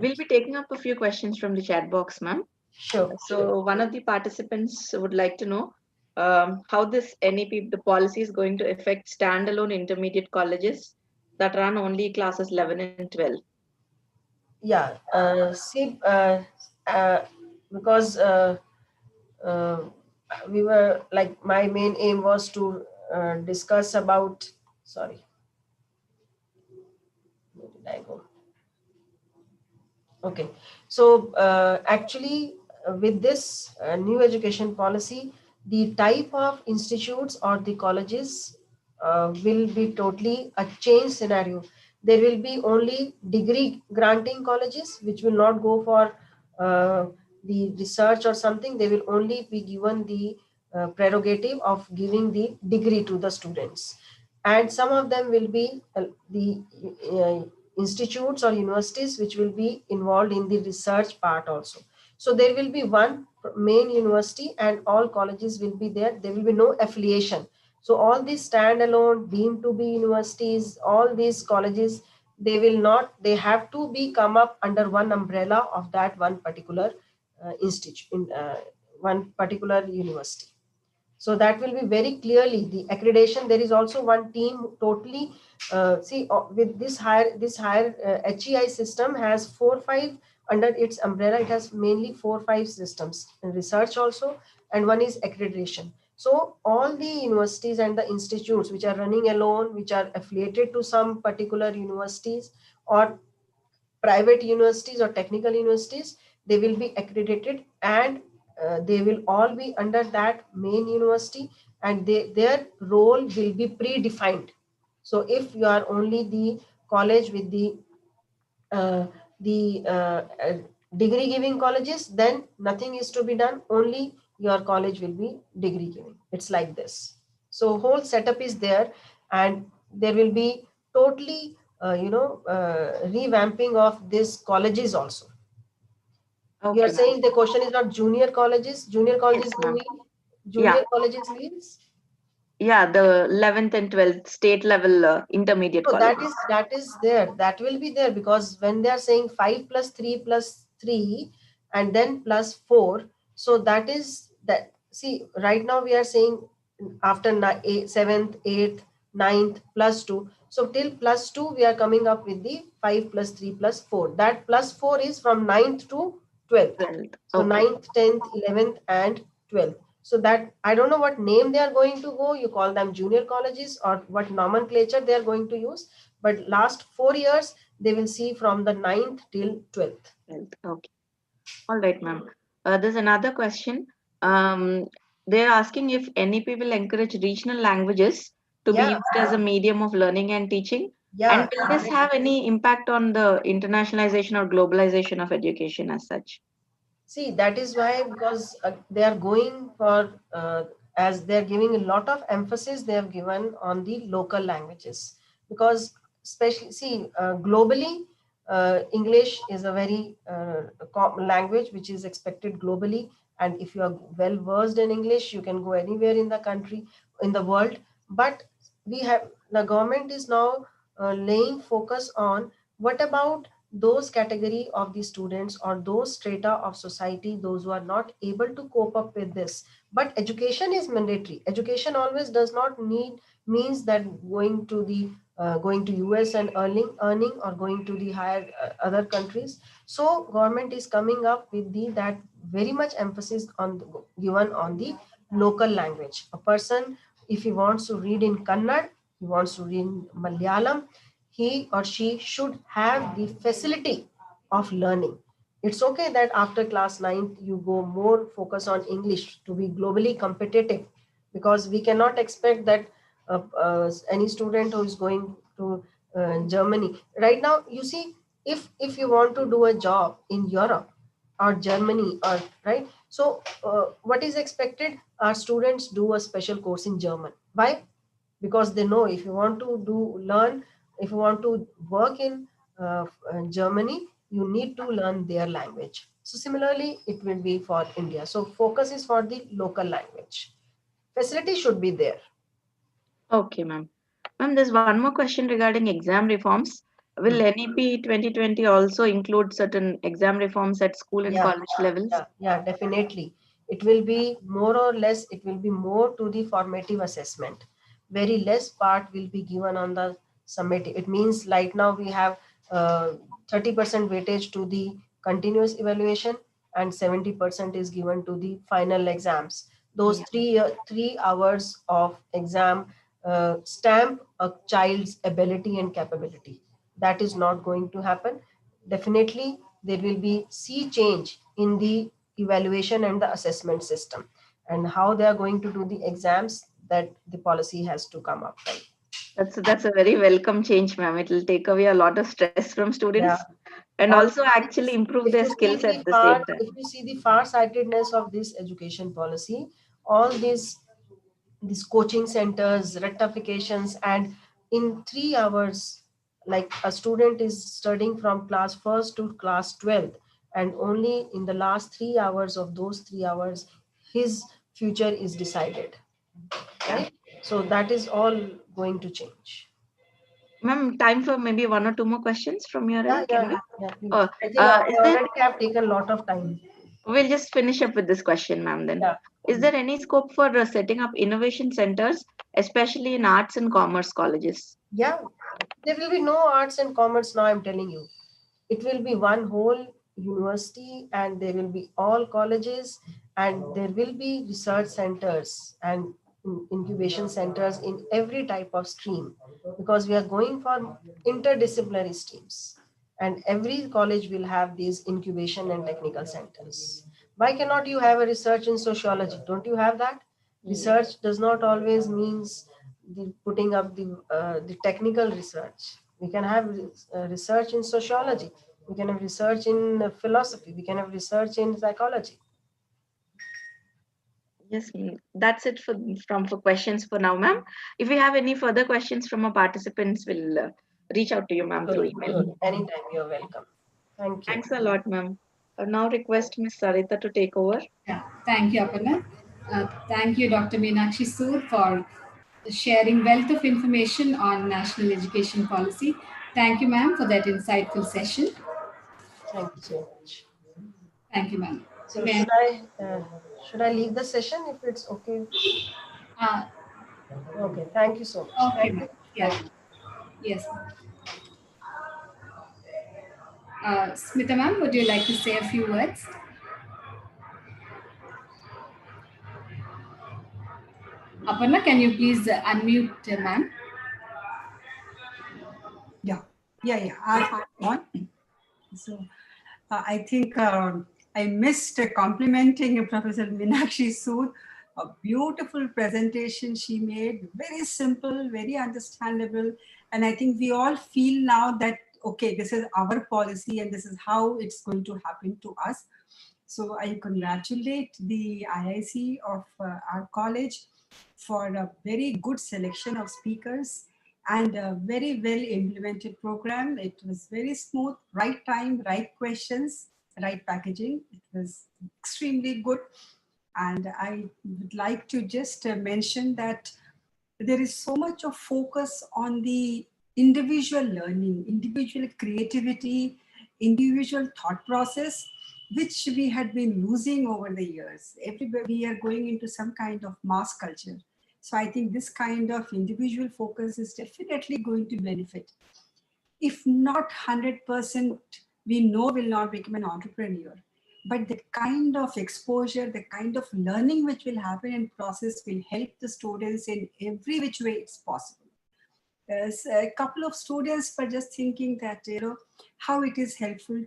We'll be taking up a few questions from the chat box, ma'am. Sure. So one of the participants would like to know how this NEP, the policy is going to affect standalone intermediate colleges that run only classes 11 and 12. Yeah. See, because we were like, my main aim was to discuss about, sorry, where did I go? Okay, so actually with this new education policy, the type of institutes or the colleges will be totally a change scenario. There will be only degree granting colleges which will not go for the research or something. They will only be given the prerogative of giving the degree to the students, and some of them will be the institutes or universities which will be involved in the research part also. So there will be one main university and all colleges will be there. There will be no affiliation. So all these standalone deemed to be universities, all these colleges, they will not, they have to be come up under one umbrella of that one particular institute, one particular university. So that will be very clearly the accreditation. There is also one team totally with this higher HEI system has 4-5 under its umbrella. It has mainly 4-5 systems in research also, and one is accreditation. So all the universities and the institutes which are running alone, which are affiliated to some particular universities or private universities or technical universities, they will be accredited, and they will all be under that main university, and their role will be predefined. So if you are only the college with uh, the degree giving colleges, then nothing is to be done, only your college will be degree giving. It's like this. So whole setup is there, and there will be totally revamping of these colleges also. Okay, You are ma'am. saying the question is not junior colleges. Junior colleges, Yes, you ma'am. mean junior colleges means? Yeah, the 11th and 12th state level intermediate So colleges. that is there. That will be there, because when they are saying 5 plus 3 plus 3 and then plus 4, so that is that. See, right now we are saying after 7th, 8th, 9th plus 2. So till plus 2 we are coming up with the 5 plus 3 plus 4. That plus 4 is from 9th to 12th. 12th. So Okay. 9th, 10th, 11th and 12th. So that, I don't know what name they are going to go. You call them junior colleges or what nomenclature they are going to use. But last 4 years, they will see from the 9th till 12th. 12th. Okay. All right, ma'am. There's another question. They're asking if NEP will encourage regional languages to be Yeah, used as a medium of learning and teaching. And yeah. will this have any impact on the internationalization or globalization of education as such? See, that is why, because they are going for, as they are giving a lot of emphasis, they have given on the local languages. Because especially, see, globally, English is a very language which is expected globally. And if you are well versed in English, you can go anywhere in the country, in the world. But the government is now laying focus on what about those category of the students or those strata of society, those who are not able to cope up with this. But education is mandatory. Education always does not means that going to US and earning or going to the higher other countries. So government is coming up with that very much emphasis given on the local language. A person, if he wants to read in Kannada, he wants to read in Malayalam, he or she should have the facility of learning. It's okay that after class 9th, you go more focus on English to be globally competitive, because we cannot expect that any student who is going to Germany. Right now, you see, if you want to do a job in Europe, or Germany, or right. So what is expected? Our students do a special course in German. Why? Because they know if you want to learn, if you want to work in Germany, you need to learn their language. So similarly, it will be for India. So focus is for the local language. Facility should be there. Okay, ma'am. Ma'am, there's one more question regarding exam reforms. Will NEP 2020 also include certain exam reforms at school and Yeah, college levels? yeah, definitely. It will be more or less, it will be more to the formative assessment. Very less part will be given on the summative. It means like now we have 30% weightage to the continuous evaluation and 70% is given to the final exams. Those Yeah. 3 hours of exam stamp a child's ability and capability. That is not going to happen. Definitely there will be sea change in the evaluation and the assessment system, and how they are going to do the exams, that the policy has to come up, right? That's a very welcome change, ma'am. It will take away a lot of stress from students Yeah. and All also actually improve if their you see skills the at the same if time. you see the far-sightedness of this education policy, all these coaching centers, rectifications, and in 3 hours, like a student is studying from class first to class 12th, and only in the last 3 hours of those 3 hours, his future is decided, Yeah. right? So that is all going to change. Ma'am, time for maybe one or two more questions from your Yeah, end. Can yeah, we? yeah, please. Oh, I think is I there? already have taken a lot of time. We'll just finish up with this question, ma'am. Then, Yeah. is there any scope for setting up innovation centers, especially in arts and commerce colleges? Yeah, there will be no arts and commerce now, I'm telling you. It will be one whole university, and there will be all colleges, and there will be research centers and incubation centers in every type of stream, because we are going for interdisciplinary streams, and every college will have these incubation and technical centers. Why cannot you have a research in sociology? Don't you have that? Yeah. Research does not always means the putting up the technical research. We can have research in sociology. We can have research in philosophy. We can have research in psychology. Yes, that's it for questions for now, ma'am. If we have any further questions from our participants, we'll reach out to you, ma'am, through Sure, email. sure. Anytime, you're welcome. Thank you. Thanks a lot, ma'am. I now request Miss Sarita to take over. Yeah, thank you, Aparna. Thank you, Dr. Meenakshi Sood, for sharing wealth of information on national education policy. Thank you, ma'am, for that insightful session. Thank you so much. Thank you, ma'am. So May should I leave the session if it's okay? uh, Okay. Thank you so much. okay, Thank ma'am. you. Yeah, Thank you. yes. Smita, ma'am, would you like to say a few words? Aparna, can you please unmute, ma'am? Yeah, yeah. I'm on. So I think I missed complimenting Professor Meenakshi Sood. A beautiful presentation she made, very simple, very understandable. And I think we all feel now that, okay, this is our policy and this is how it's going to happen to us. So I congratulate the IIC of our college for a very good selection of speakers and a very well implemented program. It was very smooth, right time, right questions, right packaging. It was extremely good. And I would like to just mention that there is so much of focus on the individual learning, individual creativity, individual thought process, which we had been losing over the years. Everybody, we are going into some kind of mass culture. So I think this kind of individual focus is definitely going to benefit. If not 100%, we know will not become an entrepreneur. But the kind of exposure, the kind of learning which will happen in process will help the students in every which way it's possible. There's a couple of students were just thinking that, how it is helpful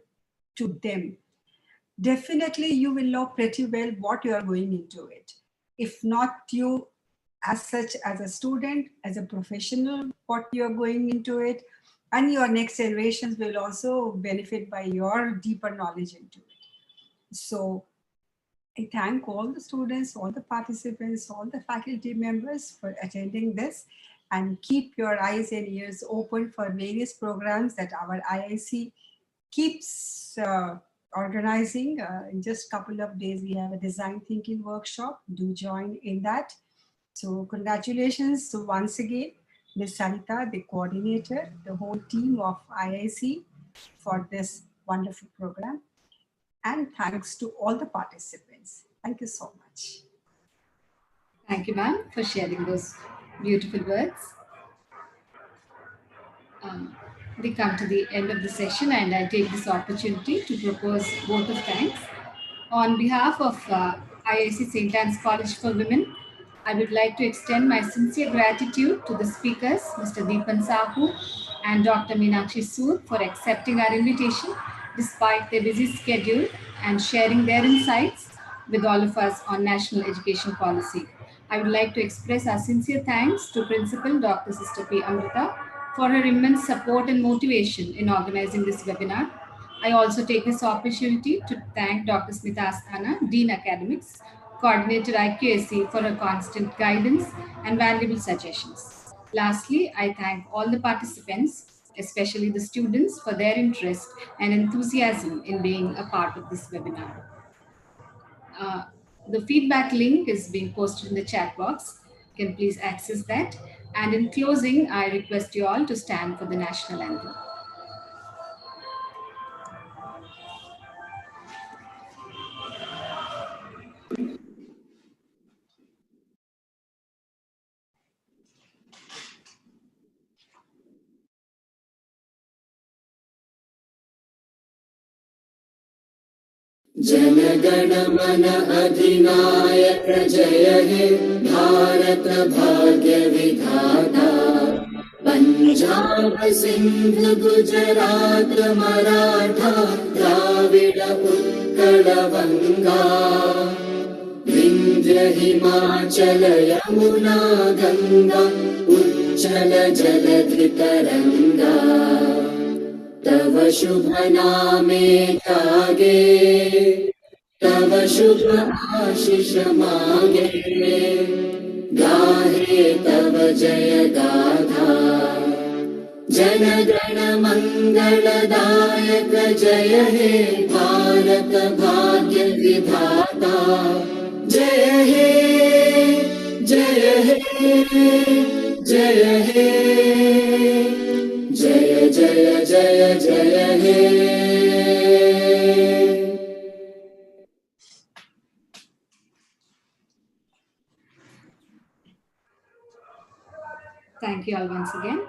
to them. Definitely you will know pretty well what you are going into it. If not you as such, as a student, as a professional, what you are going into it, and your next generations will also benefit by your deeper knowledge into it. So I thank all the students, all the participants, all the faculty members for attending this, and keep your eyes and ears open for various programs that our IIC keeps organizing. In just a couple of days, we have a design thinking workshop. Do join in that. So congratulations once again, Ms. Sarita, the coordinator, the whole team of IIC for this wonderful program. And thanks to all the participants. Thank you so much. Thank you, ma'am, for sharing those beautiful words. We come to the end of the session, and I take this opportunity to propose vote of thanks. On behalf of IIC St. Anne's College for Women, I would like to extend my sincere gratitude to the speakers, Mr. Deepan Sahu and Dr. Meenakshi Sood, for accepting our invitation despite their busy schedule and sharing their insights with all of us on national education policy. I would like to express our sincere thanks to Principal Dr. Sister P. Amrita for her immense support and motivation in organizing this webinar. I also take this opportunity to thank Dr. Smita Asthana, Dean Academics, Coordinator IQAC, for her constant guidance and valuable suggestions. Lastly, I thank all the participants, especially the students, for their interest and enthusiasm in being a part of this webinar. The feedback link is being posted in the chat box. You can please access that. And in closing, I request you all to stand for the national anthem. जनगण मन अधिनायक जय हे भारत भाग्य विधाता पंजाब सिंध गुजरात मराठा द्राविड उत्कल बंगा विंध्य हिमाचल यमुना गंगा उच्चल जलधि तरंगा तव शुभ नामे जागे तव शुभ आशीष मांगे गाहे तव जय गाथा जन गण मंगलदायक जय हे भारत भाग्य विधाता जय हे जय हे जय हे जय जय जय जय हे Thank you all once again.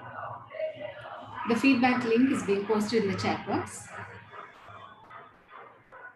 The feedback link is being posted in the chat box.